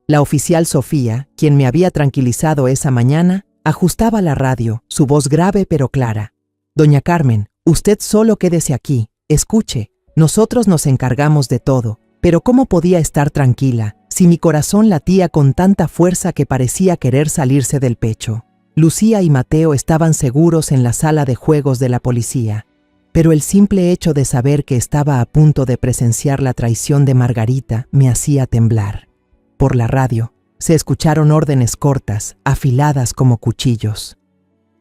La oficial Sofía, quien me había tranquilizado esa mañana, ajustaba la radio, su voz grave pero clara. «Doña Carmen, usted solo quédese aquí, escuche, nosotros nos encargamos de todo». Pero ¿cómo podía estar tranquila si mi corazón latía con tanta fuerza que parecía querer salirse del pecho? Lucía y Mateo estaban seguros en la sala de juegos de la policía, pero el simple hecho de saber que estaba a punto de presenciar la traición de Margarita me hacía temblar. Por la radio se escucharon órdenes cortas, afiladas como cuchillos.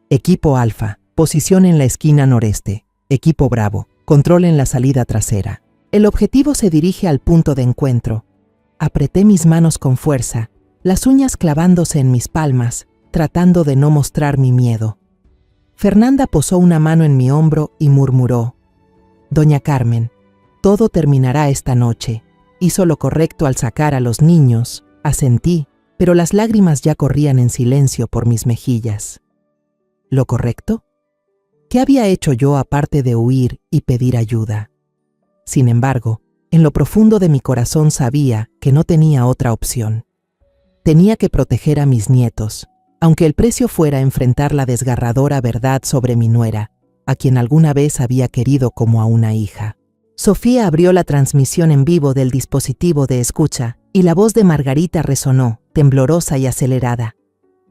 Equipo Alfa, posición en la esquina noreste. Equipo Bravo, control en la salida trasera. El objetivo se dirige al punto de encuentro. Apreté mis manos con fuerza las uñas clavándose en mis palmas, tratando de no mostrar mi miedo. Fernanda posó una mano en mi hombro y murmuró: «Doña Carmen, todo terminará esta noche. Hizo lo correcto al sacar a los niños», asentí, pero las lágrimas ya corrían en silencio por mis mejillas. ¿Lo correcto? ¿Qué había hecho yo aparte de huir y pedir ayuda? Sin embargo, en lo profundo de mi corazón sabía que no tenía otra opción. Tenía que proteger a mis nietos, aunque el precio fuera enfrentar la desgarradora verdad sobre mi nuera, a quien alguna vez había querido como a una hija. Sofía abrió la transmisión en vivo del dispositivo de escucha y la voz de Margarita resonó, temblorosa y acelerada.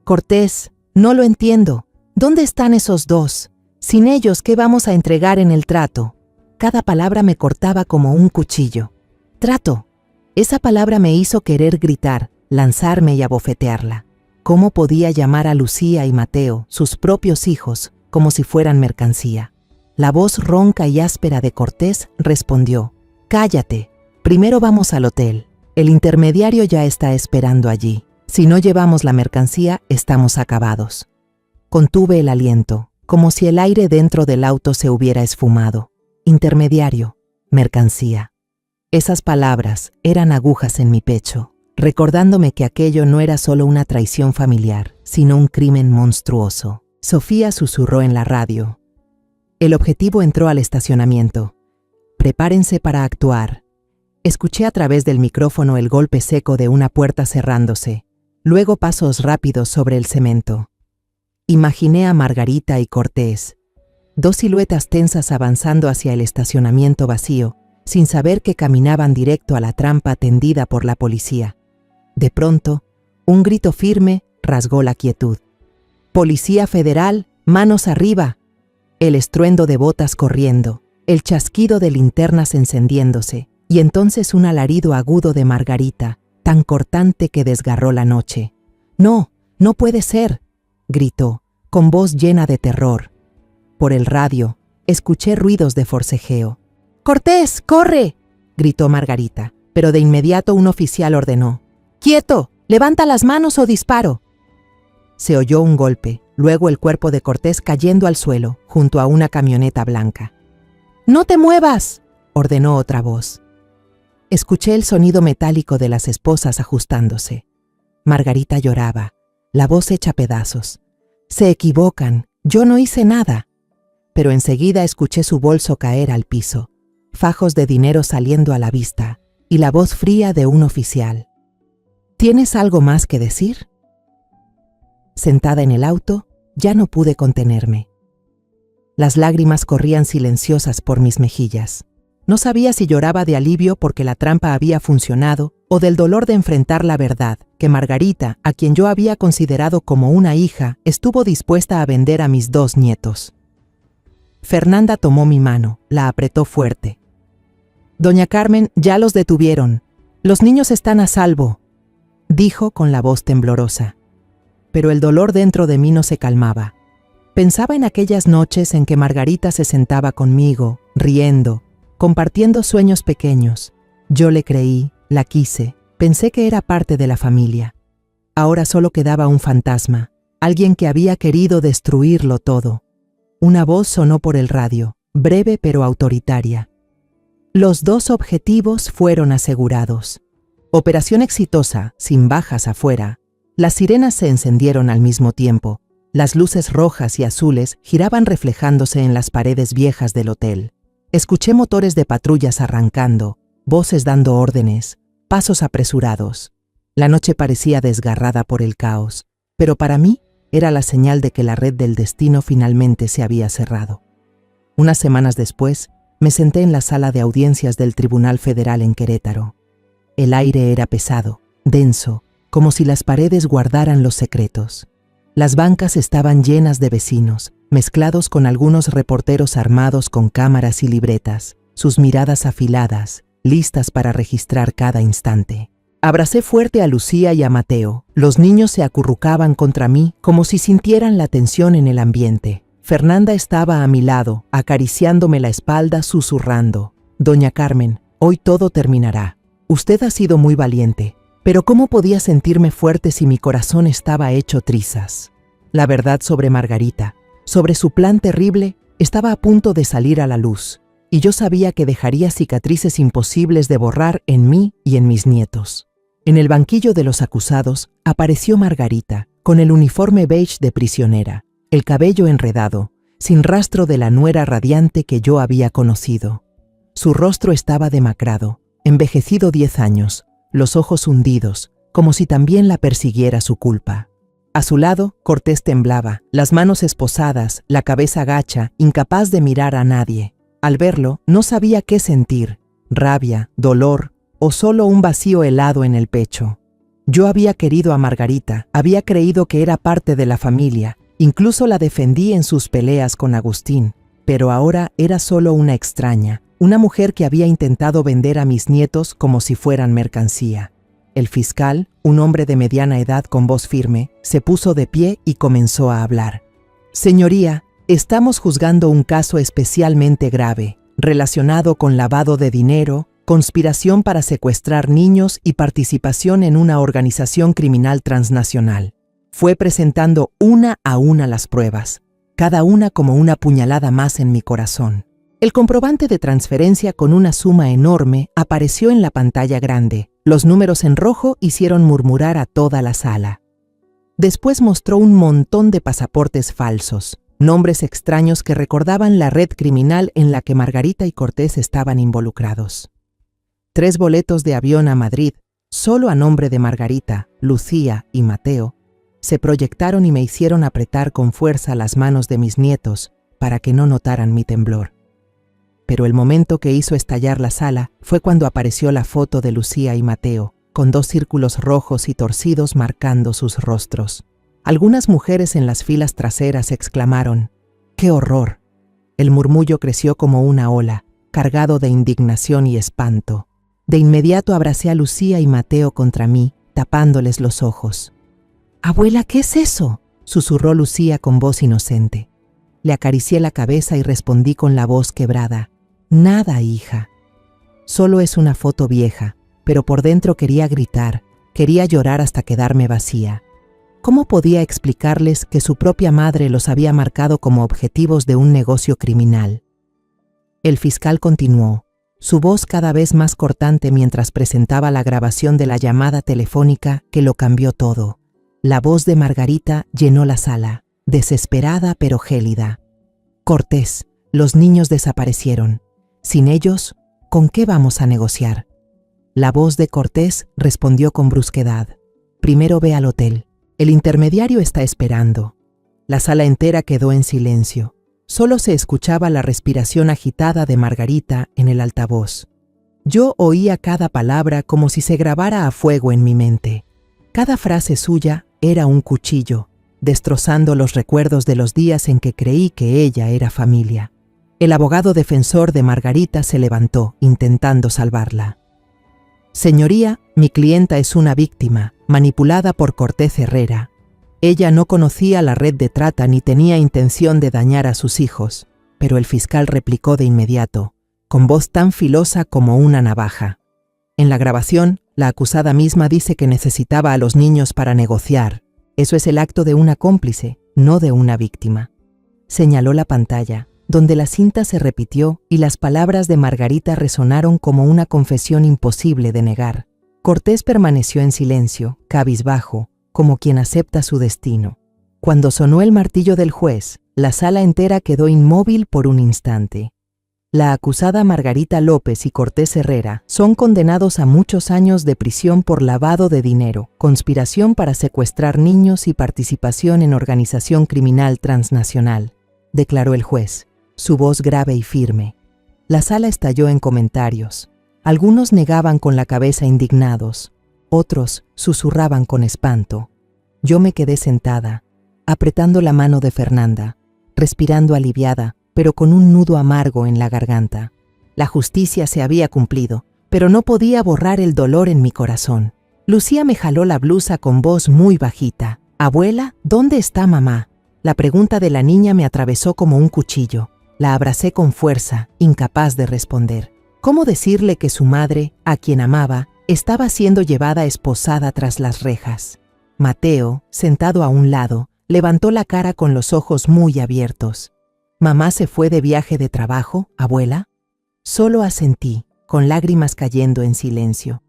«Cortés, no lo entiendo. ¿Dónde están esos dos? Sin ellos, ¿qué vamos a entregar en el trato?». Cada palabra me cortaba como un cuchillo. «Trato». Esa palabra me hizo querer gritar, lanzarme y abofetearla. ¿Cómo podía llamar a Lucía y Mateo, sus propios hijos, como si fueran mercancía? La voz ronca y áspera de Cortés respondió: «Cállate, primero vamos al hotel. El intermediario ya está esperando allí. Si no llevamos la mercancía, estamos acabados». Contuve el aliento, como si el aire dentro del auto se hubiera esfumado. Intermediario, mercancía. Esas palabras eran agujas en mi pecho, recordándome que aquello no era solo una traición familiar, sino un crimen monstruoso. Sofía susurró en la radio: «El objetivo entró al estacionamiento. Prepárense para actuar». Escuché a través del micrófono el golpe seco de una puerta cerrándose, luego pasos rápidos sobre el cemento. Imaginé a Margarita y Cortés, dos siluetas tensas avanzando hacia el estacionamiento vacío, sin saber que caminaban directo a la trampa tendida por la policía. De pronto, un grito firme rasgó la quietud. «Policía Federal, manos arriba». El estruendo de botas corriendo, el chasquido de linternas encendiéndose, y entonces un alarido agudo de Margarita, tan cortante que desgarró la noche. «No, no puede ser», gritó, con voz llena de terror. Por el radio, escuché ruidos de forcejeo. «¡Cortés, corre!», gritó Margarita, pero de inmediato un oficial ordenó: «¡Quieto! ¡Levanta las manos o disparo!». Se oyó un golpe, luego el cuerpo de Cortés cayendo al suelo, junto a una camioneta blanca. «¡No te muevas!», ordenó otra voz. Escuché el sonido metálico de las esposas ajustándose. Margarita lloraba, la voz hecha pedazos. «Se equivocan, yo no hice nada». Pero enseguida escuché su bolso caer al piso, fajos de dinero saliendo a la vista, y la voz fría de un oficial: «¿Tienes algo más que decir?». Sentada en el auto, ya no pude contenerme. Las lágrimas corrían silenciosas por mis mejillas. No sabía si lloraba de alivio porque la trampa había funcionado o del dolor de enfrentar la verdad, que Margarita, a quien yo había considerado como una hija, estuvo dispuesta a vender a mis dos nietos. Fernanda tomó mi mano, la apretó fuerte. «Doña Carmen, ya los detuvieron. Los niños están a salvo», dijo con la voz temblorosa. Pero el dolor dentro de mí no se calmaba. Pensaba en aquellas noches en que Margarita se sentaba conmigo, riendo, compartiendo sueños pequeños. Yo le creí, la quise, pensé que era parte de la familia. Ahora solo quedaba un fantasma, alguien que había querido destruirlo todo. Una voz sonó por el radio, breve pero autoritaria. Los dos objetivos fueron asegurados. Operación exitosa, sin bajas afuera. Las sirenas se encendieron al mismo tiempo. Las luces rojas y azules giraban reflejándose en las paredes viejas del hotel. Escuché motores de patrullas arrancando, voces dando órdenes, pasos apresurados. La noche parecía desgarrada por el caos, pero para mí era la señal de que la red del destino finalmente se había cerrado. Unas semanas después, me senté en la sala de audiencias del Tribunal Federal en Querétaro. El aire era pesado, denso, como si las paredes guardaran los secretos. Las bancas estaban llenas de vecinos, mezclados con algunos reporteros armados con cámaras y libretas, sus miradas afiladas, listas para registrar cada instante. Abracé fuerte a Lucía y a Mateo. Los niños se acurrucaban contra mí como si sintieran la tensión en el ambiente. Fernanda estaba a mi lado, acariciándome la espalda, susurrando: «Doña Carmen, hoy todo terminará. Usted ha sido muy valiente, Pero ¿cómo podía sentirme fuerte si mi corazón estaba hecho trizas? La verdad sobre Margarita, sobre su plan terrible, estaba a punto de salir a la luz, y yo sabía que dejaría cicatrices imposibles de borrar en mí y en mis nietos. En el banquillo de los acusados apareció Margarita, con el uniforme beige de prisionera, el cabello enredado, sin rastro de la nuera radiante que yo había conocido. Su rostro estaba demacrado, envejecido 10 años, los ojos hundidos, como si también la persiguiera su culpa. A su lado, Cortés temblaba, las manos esposadas, la cabeza gacha, incapaz de mirar a nadie. Al verlo, no sabía qué sentir, rabia, dolor o solo un vacío helado en el pecho. Yo había querido a Margarita, había creído que era parte de la familia, incluso la defendí en sus peleas con Agustín, pero ahora era solo una extraña, una mujer que había intentado vender a mis nietos como si fueran mercancía. El fiscal, un hombre de mediana edad con voz firme, se puso de pie y comenzó a hablar. Señoría, estamos juzgando un caso especialmente grave, relacionado con lavado de dinero, conspiración para secuestrar niños y participación en una organización criminal transnacional. Fue presentando una a una las pruebas, cada una como una puñalada más en mi corazón. El comprobante de transferencia con una suma enorme apareció en la pantalla grande. Los números en rojo hicieron murmurar a toda la sala. Después mostró un montón de pasaportes falsos, nombres extraños que recordaban la red criminal en la que Margarita y Cortés estaban involucrados. 3 boletos de avión a Madrid, solo a nombre de Margarita, Lucía y Mateo, se proyectaron y me hicieron apretar con fuerza las manos de mis nietos para que no notaran mi temblor. Pero el momento que hizo estallar la sala fue cuando apareció la foto de Lucía y Mateo, con 2 círculos rojos y torcidos marcando sus rostros. Algunas mujeres en las filas traseras exclamaron: ¡qué horror! El murmullo creció como una ola, cargado de indignación y espanto. De inmediato abracé a Lucía y Mateo contra mí, tapándoles los ojos. «Abuela, ¿qué es eso?», susurró Lucía con voz inocente. Le acaricié la cabeza y respondí con la voz quebrada: «Nada, hija. Solo es una foto vieja», pero por dentro quería gritar, quería llorar hasta quedarme vacía. ¿Cómo podía explicarles que su propia madre los había marcado como objetivos de un negocio criminal? El fiscal continuó, su voz cada vez más cortante mientras presentaba la grabación de la llamada telefónica que lo cambió todo. La voz de Margarita llenó la sala, desesperada pero gélida. «Cortés, los niños desaparecieron. Sin ellos, ¿con qué vamos a negociar?». La voz de Cortés respondió con brusquedad: «Primero ve al hotel. El intermediario está esperando». La sala entera quedó en silencio. Solo se escuchaba la respiración agitada de Margarita en el altavoz. Yo oía cada palabra como si se grabara a fuego en mi mente. Cada frase suya era un cuchillo, destrozando los recuerdos de los días en que creí que ella era familia. El abogado defensor de Margarita se levantó, intentando salvarla. «Señoría, mi clienta es una víctima, manipulada por Cortés Herrera. Ella no conocía la red de trata ni tenía intención de dañar a sus hijos», pero el fiscal replicó de inmediato, con voz tan filosa como una navaja. «En la grabación, la acusada misma dice que necesitaba a los niños para negociar. Eso es el acto de una cómplice, no de una víctima». Señaló la pantalla, donde la cinta se repitió y las palabras de Margarita resonaron como una confesión imposible de negar. Cortés permaneció en silencio, cabizbajo, como quien acepta su destino. Cuando sonó el martillo del juez, la sala entera quedó inmóvil por un instante. La acusada Margarita López y Cortés Herrera son condenados a muchos años de prisión por lavado de dinero, conspiración para secuestrar niños y participación en organización criminal transnacional, declaró el juez, su voz grave y firme. La sala estalló en comentarios. Algunos negaban con la cabeza indignados, otros susurraban con espanto. Yo me quedé sentada, apretando la mano de Fernanda, respirando aliviada, pero con un nudo amargo en la garganta. La justicia se había cumplido, pero no podía borrar el dolor en mi corazón. Lucía me jaló la blusa con voz muy bajita. «Abuela, ¿dónde está mamá?». La pregunta de la niña me atravesó como un cuchillo. La abracé con fuerza, incapaz de responder. ¿Cómo decirle que su madre, a quien amaba, Estaba siendo llevada esposada tras las rejas. Mateo, sentado a un lado, levantó la cara con los ojos muy abiertos. ¿Mamá se fue de viaje de trabajo, abuela? Solo asentí, con lágrimas cayendo en silencio.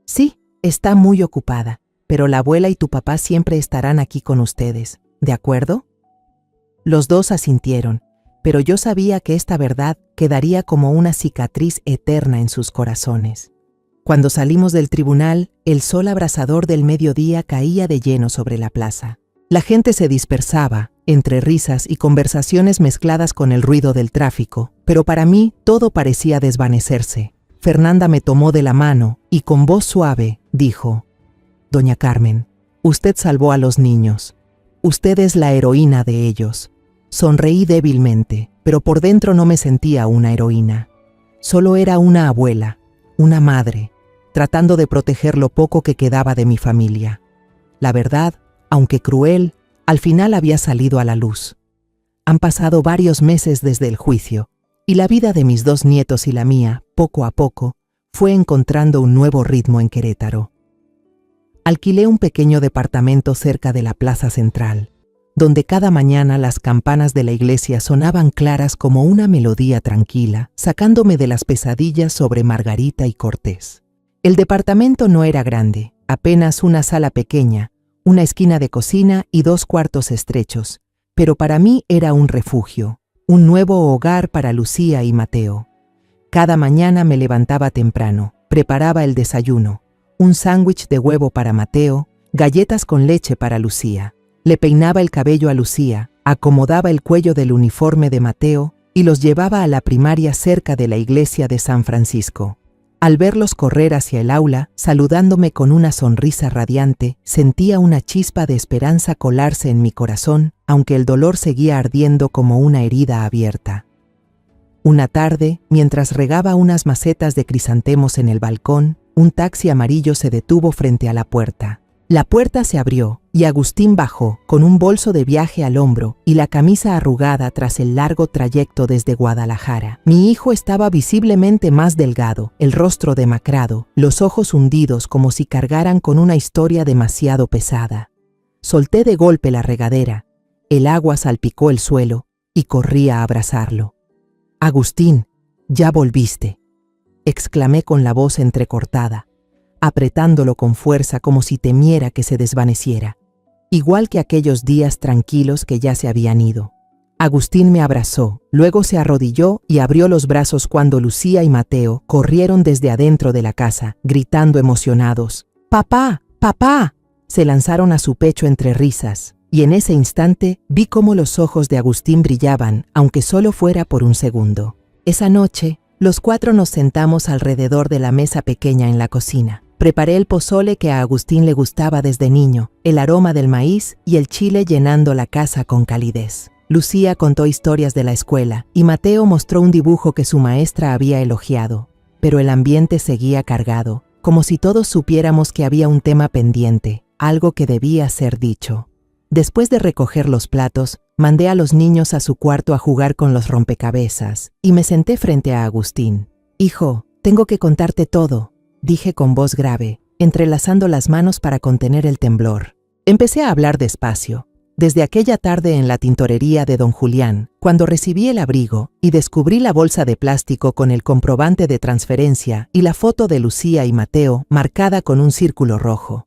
Sí, está muy ocupada, pero la abuela y tu papá siempre estarán aquí con ustedes, ¿de acuerdo? Los dos asintieron, pero yo sabía que esta verdad quedaría como una cicatriz eterna en sus corazones. Cuando salimos del tribunal, el sol abrasador del mediodía caía de lleno sobre la plaza. La gente se dispersaba, entre risas y conversaciones mezcladas con el ruido del tráfico, pero para mí todo parecía desvanecerse. Fernanda me tomó de la mano y con voz suave dijo: «Doña Carmen, usted salvó a los niños. Usted es la heroína de ellos». Sonreí débilmente, pero por dentro no me sentía una heroína. Solo era una abuela, una madre, tratando de proteger lo poco que quedaba de mi familia. La verdad, aunque cruel, al final había salido a la luz. Han pasado varios meses desde el juicio, y la vida de mis 2 nietos y la mía, poco a poco, fue encontrando un nuevo ritmo en Querétaro. Alquilé un pequeño departamento cerca de la plaza central, donde cada mañana las campanas de la iglesia sonaban claras como una melodía tranquila, sacándome de las pesadillas sobre Margarita y Cortés. El departamento no era grande, apenas una sala pequeña, una esquina de cocina y 2 cuartos estrechos, pero para mí era un refugio, un nuevo hogar para Lucía y Mateo. Cada mañana me levantaba temprano, preparaba el desayuno, un sándwich de huevo para Mateo, galletas con leche para Lucía. Le peinaba el cabello a Lucía, acomodaba el cuello del uniforme de Mateo y los llevaba a la primaria cerca de la iglesia de San Francisco. Al verlos correr hacia el aula, saludándome con una sonrisa radiante, sentía una chispa de esperanza colarse en mi corazón, aunque el dolor seguía ardiendo como una herida abierta. Una tarde, mientras regaba unas macetas de crisantemos en el balcón, un taxi amarillo se detuvo frente a la puerta. La puerta se abrió y Agustín bajó con un bolso de viaje al hombro y la camisa arrugada tras el largo trayecto desde Guadalajara. Mi hijo estaba visiblemente más delgado, el rostro demacrado, los ojos hundidos como si cargaran con una historia demasiado pesada. Solté de golpe la regadera, el agua salpicó el suelo y corrí a abrazarlo. «Agustín, ya volviste», exclamé con la voz entrecortada, apretándolo con fuerza como si temiera que se desvaneciera, igual que aquellos días tranquilos que ya se habían ido. Agustín me abrazó, luego se arrodilló y abrió los brazos cuando Lucía y Mateo corrieron desde adentro de la casa, gritando emocionados: «¡Papá! ¡Papá!». Se lanzaron a su pecho entre risas, y en ese instante vi cómo los ojos de Agustín brillaban, aunque solo fuera por un segundo. Esa noche, los 4 nos sentamos alrededor de la mesa pequeña en la cocina. Preparé el pozole que a Agustín le gustaba desde niño, el aroma del maíz y el chile llenando la casa con calidez. Lucía contó historias de la escuela y Mateo mostró un dibujo que su maestra había elogiado, pero el ambiente seguía cargado, como si todos supiéramos que había un tema pendiente, algo que debía ser dicho. Después de recoger los platos, mandé a los niños a su cuarto a jugar con los rompecabezas y me senté frente a Agustín. «Hijo, tengo que contarte todo», dije con voz grave, entrelazando las manos para contener el temblor. Empecé a hablar despacio, desde aquella tarde en la tintorería de don Julián, cuando recibí el abrigo y descubrí la bolsa de plástico con el comprobante de transferencia y la foto de Lucía y Mateo marcada con un círculo rojo.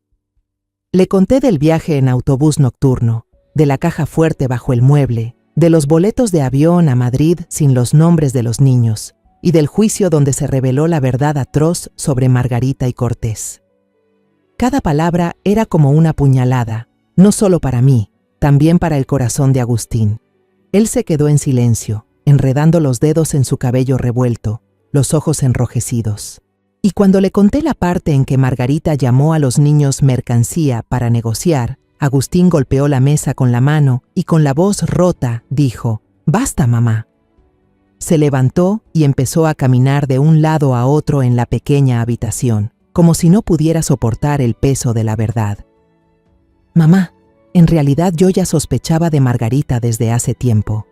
Le conté del viaje en autobús nocturno, de la caja fuerte bajo el mueble, de los boletos de avión a Madrid sin los nombres de los niños, y del juicio donde se reveló la verdad atroz sobre Margarita y Cortés. Cada palabra era como una puñalada, no solo para mí, también para el corazón de Agustín. Él se quedó en silencio, enredando los dedos en su cabello revuelto, los ojos enrojecidos. Y cuando le conté la parte en que Margarita llamó a los niños mercancía para negociar, Agustín golpeó la mesa con la mano y con la voz rota dijo: «Basta, mamá». Se levantó y empezó a caminar de un lado a otro en la pequeña habitación, como si no pudiera soportar el peso de la verdad. «Mamá, en realidad yo ya sospechaba de Margarita desde hace tiempo»,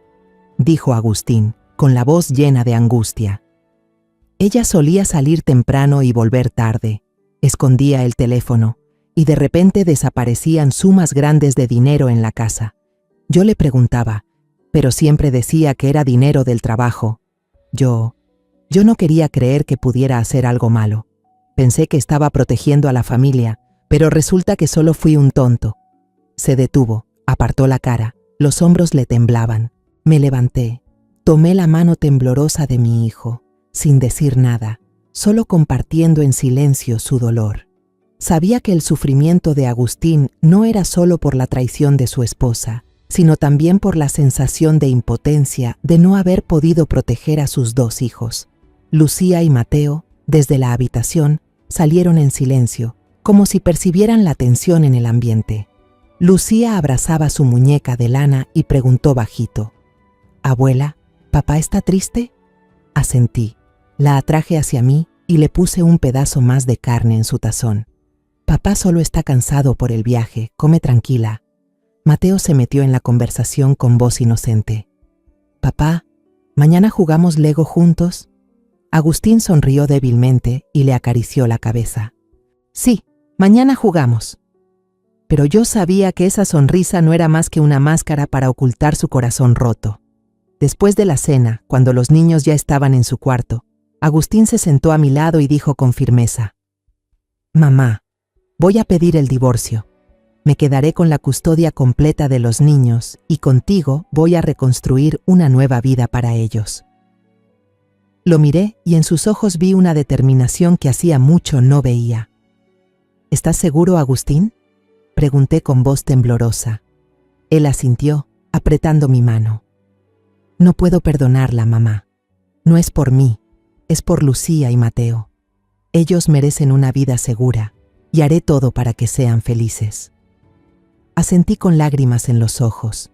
dijo Agustín, con la voz llena de angustia. «Ella solía salir temprano y volver tarde, Escondía el teléfono y de repente desaparecían sumas grandes de dinero en la casa. Yo le preguntaba, pero siempre decía que era dinero del trabajo. Yo no quería creer que pudiera hacer algo malo. Pensé que estaba protegiendo a la familia, pero resulta que solo fui un tonto. Se detuvo, apartó la cara, los hombros le temblaban. Me levanté, tomé la mano temblorosa de mi hijo, sin decir nada, solo compartiendo en silencio su dolor. Sabía que el sufrimiento de Agustín no era solo por la traición de su esposa, sino también por la sensación de impotencia de no haber podido proteger a sus dos hijos. Lucía y Mateo, desde la habitación, salieron en silencio, como si percibieran la tensión en el ambiente. Lucía abrazaba su muñeca de lana y preguntó bajito: «Abuela, ¿papá está triste?». Asentí. La atraje hacia mí y le puse un pedazo más de carne en su tazón. «Papá solo está cansado por el viaje, come tranquila». Mateo se metió en la conversación con voz inocente. «Papá, ¿mañana jugamos Lego juntos?». Agustín sonrió débilmente y le acarició la cabeza. «Sí, mañana jugamos». Pero yo sabía que esa sonrisa no era más que una máscara para ocultar su corazón roto. Después de la cena, cuando los niños ya estaban en su cuarto, Agustín se sentó a mi lado y dijo con firmeza: «Mamá, voy a pedir el divorcio. Me quedaré con la custodia completa de los niños y contigo voy a reconstruir una nueva vida para ellos». Lo miré y en sus ojos vi una determinación que hacía mucho no veía. «¿Estás seguro, Agustín?», pregunté con voz temblorosa. Él asintió, apretando mi mano. «No puedo perdonarla, mamá. No es por mí, es por Lucía y Mateo. Ellos merecen una vida segura y haré todo para que sean felices». Asentí con lágrimas en los ojos.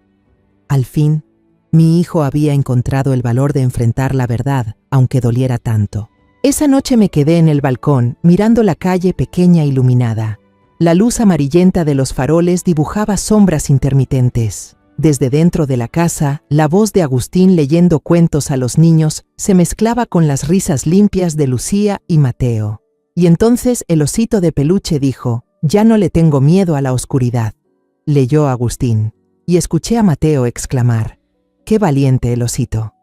Al fin, mi hijo había encontrado el valor de enfrentar la verdad, aunque doliera tanto. Esa noche me quedé en el balcón, mirando la calle pequeña e iluminada. La luz amarillenta de los faroles dibujaba sombras intermitentes. Desde dentro de la casa, la voz de Agustín leyendo cuentos a los niños se mezclaba con las risas limpias de Lucía y Mateo. Y entonces el osito de peluche dijo: «Ya no le tengo miedo a la oscuridad». Leyó Agustín, y escuché a Mateo exclamar: «¡Qué valiente el osito!».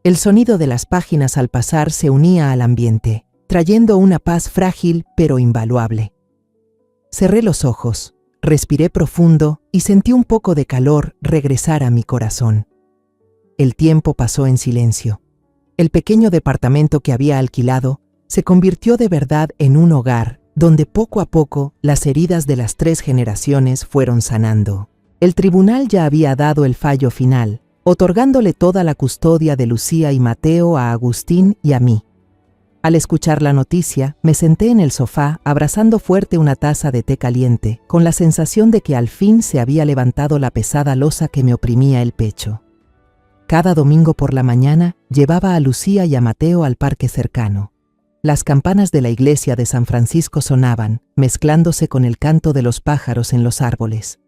El sonido de las páginas al pasar se unía al ambiente, trayendo una paz frágil pero invaluable. Cerré los ojos, respiré profundo y sentí un poco de calor regresar a mi corazón. El tiempo pasó en silencio. El pequeño departamento que había alquilado se convirtió de verdad en un hogar donde poco a poco las heridas de las 3 generaciones fueron sanando. El tribunal ya había dado el fallo final, otorgándole toda la custodia de Lucía y Mateo a Agustín y a mí. Al escuchar la noticia, me senté en el sofá abrazando fuerte una taza de té caliente, con la sensación de que al fin se había levantado la pesada losa que me oprimía el pecho. Cada domingo por la mañana llevaba a Lucía y a Mateo al parque cercano. Las campanas de la iglesia de San Francisco sonaban, mezclándose con el canto de los pájaros en los árboles.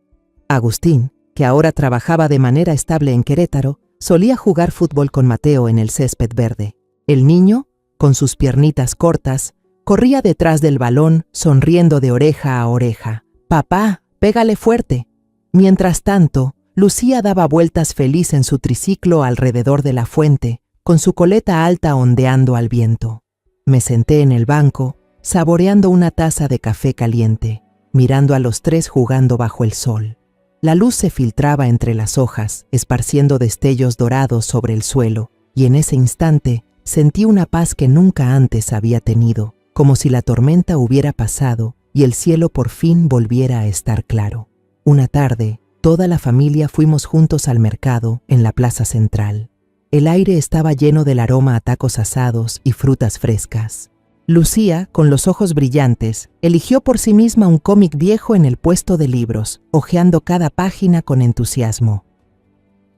Agustín, que ahora trabajaba de manera estable en Querétaro, solía jugar fútbol con Mateo en el césped verde. El niño, con sus piernitas cortas, corría detrás del balón, sonriendo de oreja a oreja. «Papá, pégale fuerte». Mientras tanto, Lucía daba vueltas feliz en su triciclo alrededor de la fuente, con su coleta alta ondeando al viento. Me senté en el banco, saboreando una taza de café caliente, mirando a los 3 jugando bajo el sol. La luz se filtraba entre las hojas, esparciendo destellos dorados sobre el suelo, y en ese instante sentí una paz que nunca antes había tenido, como si la tormenta hubiera pasado y el cielo por fin volviera a estar claro. Una tarde, toda la familia fuimos juntos al mercado en la plaza central. El aire estaba lleno del aroma a tacos asados y frutas frescas. Lucía, con los ojos brillantes, eligió por sí misma un cómic viejo en el puesto de libros, hojeando cada página con entusiasmo.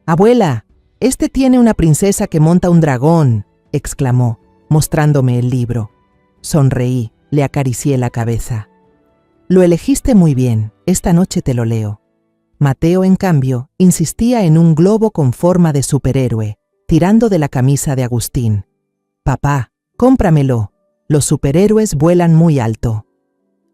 «Abuela, este tiene una princesa que monta un dragón», exclamó, mostrándome el libro. Sonreí, le acaricié la cabeza. «Lo elegiste muy bien, esta noche te lo leo». Mateo, en cambio, insistía en un globo con forma de superhéroe, tirando de la camisa de Agustín. «Papá, cómpramelo. Los superhéroes vuelan muy alto».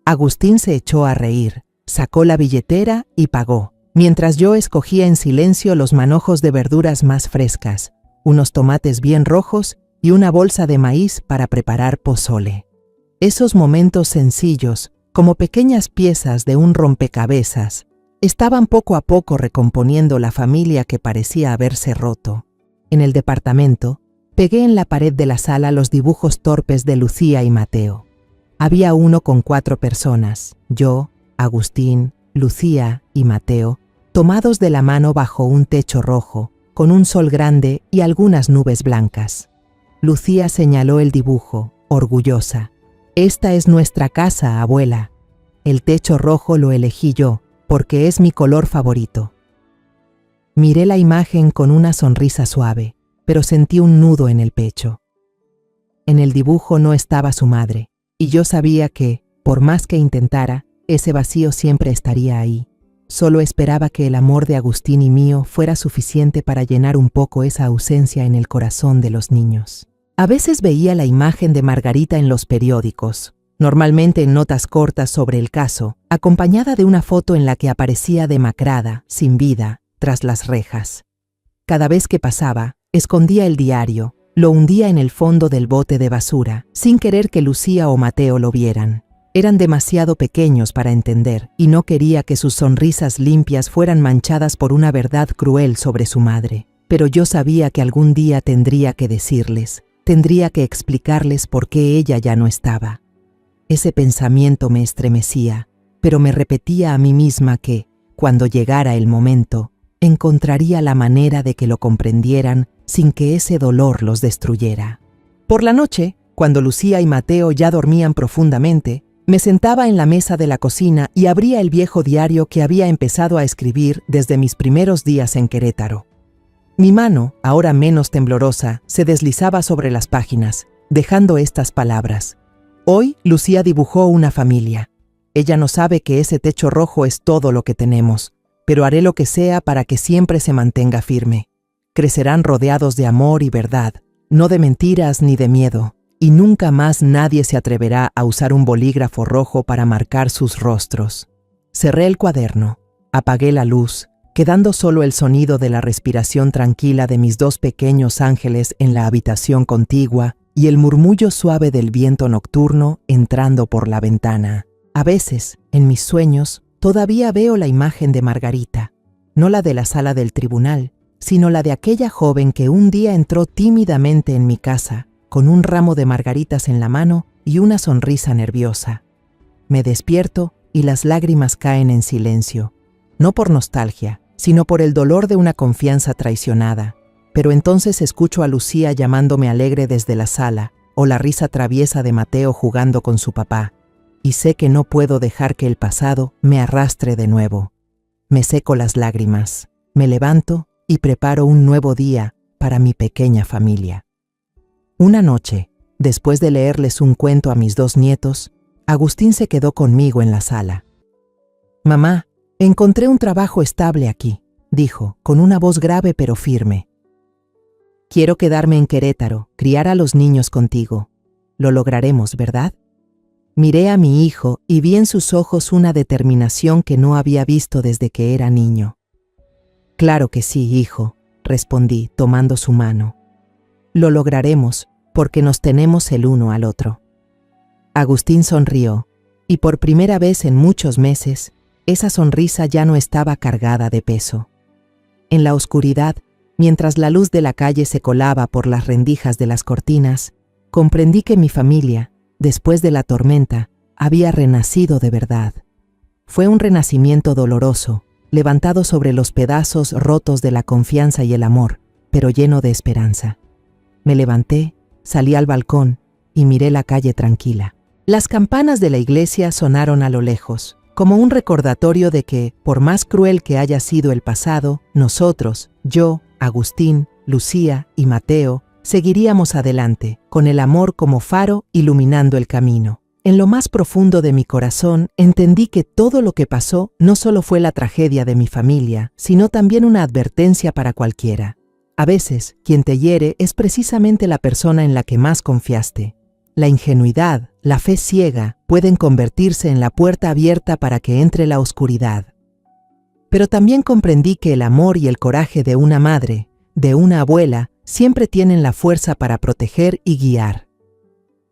Agustín se echó a reír, sacó la billetera y pagó, mientras yo escogía en silencio los manojos de verduras más frescas, unos tomates bien rojos y una bolsa de maíz para preparar pozole. Esos momentos sencillos, como pequeñas piezas de un rompecabezas, estaban poco a poco recomponiendo la familia que parecía haberse roto. En el departamento, pegué en la pared de la sala los dibujos torpes de Lucía y Mateo. Había uno con 4 personas, yo, Agustín, Lucía y Mateo, tomados de la mano bajo un techo rojo, con un sol grande y algunas nubes blancas. Lucía señaló el dibujo, orgullosa. «Esta es nuestra casa, abuela. El techo rojo lo elegí yo, porque es mi color favorito». Miré la imagen con una sonrisa suave, pero sentí un nudo en el pecho. En el dibujo no estaba su madre, y yo sabía que, por más que intentara, ese vacío siempre estaría ahí. Solo esperaba que el amor de Agustín y mío fuera suficiente para llenar un poco esa ausencia en el corazón de los niños. A veces veía la imagen de Margarita en los periódicos, normalmente en notas cortas sobre el caso, acompañada de una foto en la que aparecía demacrada, sin vida, tras las rejas. Cada vez que pasaba, escondía el diario, lo hundía en el fondo del bote de basura, sin querer que Lucía o Mateo lo vieran. Eran demasiado pequeños para entender, y no quería que sus sonrisas limpias fueran manchadas por una verdad cruel sobre su madre. Pero yo sabía que algún día tendría que decirles, tendría que explicarles por qué ella ya no estaba. Ese pensamiento me estremecía, pero me repetía a mí misma que, cuando llegara el momento, encontraría la manera de que lo comprendieran sin que ese dolor los destruyera. Por la noche, cuando Lucía y Mateo ya dormían profundamente, me sentaba en la mesa de la cocina y abría el viejo diario que había empezado a escribir desde mis primeros días en Querétaro. Mi mano, ahora menos temblorosa, se deslizaba sobre las páginas, dejando estas palabras. Hoy, Lucía dibujó una familia. Ella no sabe que ese techo rojo es todo lo que tenemos, pero haré lo que sea para que siempre se mantenga firme. Crecerán rodeados de amor y verdad, no de mentiras ni de miedo, y nunca más nadie se atreverá a usar un bolígrafo rojo para marcar sus rostros. Cerré el cuaderno, apagué la luz, quedando solo el sonido de la respiración tranquila de mis 2 pequeños ángeles en la habitación contigua y el murmullo suave del viento nocturno entrando por la ventana. A veces, en mis sueños, todavía veo la imagen de Margarita, no la de la sala del tribunal, sino la de aquella joven que un día entró tímidamente en mi casa, con un ramo de margaritas en la mano y una sonrisa nerviosa. Me despierto y las lágrimas caen en silencio, no por nostalgia, sino por el dolor de una confianza traicionada. Pero entonces escucho a Lucía llamándome alegre desde la sala, o la risa traviesa de Mateo jugando con su papá, y sé que no puedo dejar que el pasado me arrastre de nuevo. Me seco las lágrimas, me levanto y preparo un nuevo día para mi pequeña familia. Una noche, después de leerles un cuento a mis 2 nietos, Agustín se quedó conmigo en la sala. «Mamá, encontré un trabajo estable aquí», dijo, con una voz grave pero firme. «Quiero quedarme en Querétaro, criar a los niños contigo. Lo lograremos, ¿verdad?» Miré a mi hijo y vi en sus ojos una determinación que no había visto desde que era niño. «Claro que sí, hijo», respondí, tomando su mano. «Lo lograremos porque nos tenemos el uno al otro». Agustín sonrió, y por primera vez en muchos meses, esa sonrisa ya no estaba cargada de peso. En la oscuridad, mientras la luz de la calle se colaba por las rendijas de las cortinas, comprendí que mi familia, después de la tormenta, había renacido de verdad. Fue un renacimiento doloroso, levantado sobre los pedazos rotos de la confianza y el amor, pero lleno de esperanza. Me levanté, salí al balcón y miré la calle tranquila. Las campanas de la iglesia sonaron a lo lejos, como un recordatorio de que, por más cruel que haya sido el pasado, nosotros, yo, Agustín, Lucía y Mateo, seguiríamos adelante, con el amor como faro iluminando el camino. En lo más profundo de mi corazón entendí que todo lo que pasó no solo fue la tragedia de mi familia, sino también una advertencia para cualquiera. A veces, quien te hiere es precisamente la persona en la que más confiaste. la ingenuidad, la fe ciega, pueden convertirse en la puerta abierta para que entre la oscuridad. Pero también comprendí que el amor y el coraje de una madre, de una abuela, siempre tienen la fuerza para proteger y guiar.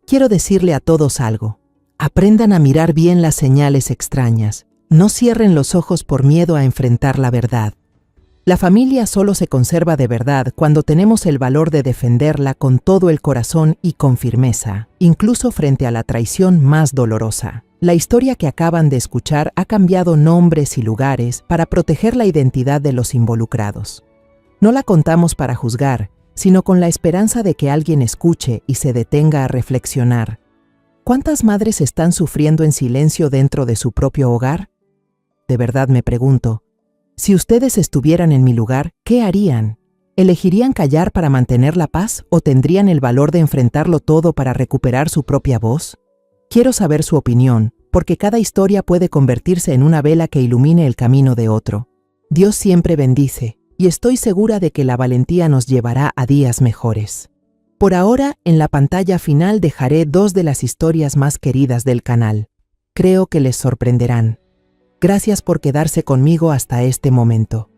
Quiero decirle a todos algo. Aprendan a mirar bien las señales extrañas. No cierren los ojos por miedo a enfrentar la verdad. La familia solo se conserva de verdad cuando tenemos el valor de defenderla con todo el corazón y con firmeza, incluso frente a la traición más dolorosa. La historia que acaban de escuchar ha cambiado nombres y lugares para proteger la identidad de los involucrados. No la contamos para juzgar, sino con la esperanza de que alguien escuche y se detenga a reflexionar. ¿Cuántas madres están sufriendo en silencio dentro de su propio hogar? De verdad me pregunto, si ustedes estuvieran en mi lugar, ¿qué harían? ¿Elegirían callar para mantener la paz o tendrían el valor de enfrentarlo todo para recuperar su propia voz? Quiero saber su opinión, porque cada historia puede convertirse en una vela que ilumine el camino de otro. Dios siempre bendice, y estoy segura de que la valentía nos llevará a días mejores. Por ahora, en la pantalla final dejaré 2 de las historias más queridas del canal. Creo que les sorprenderán. Gracias por quedarse conmigo hasta este momento.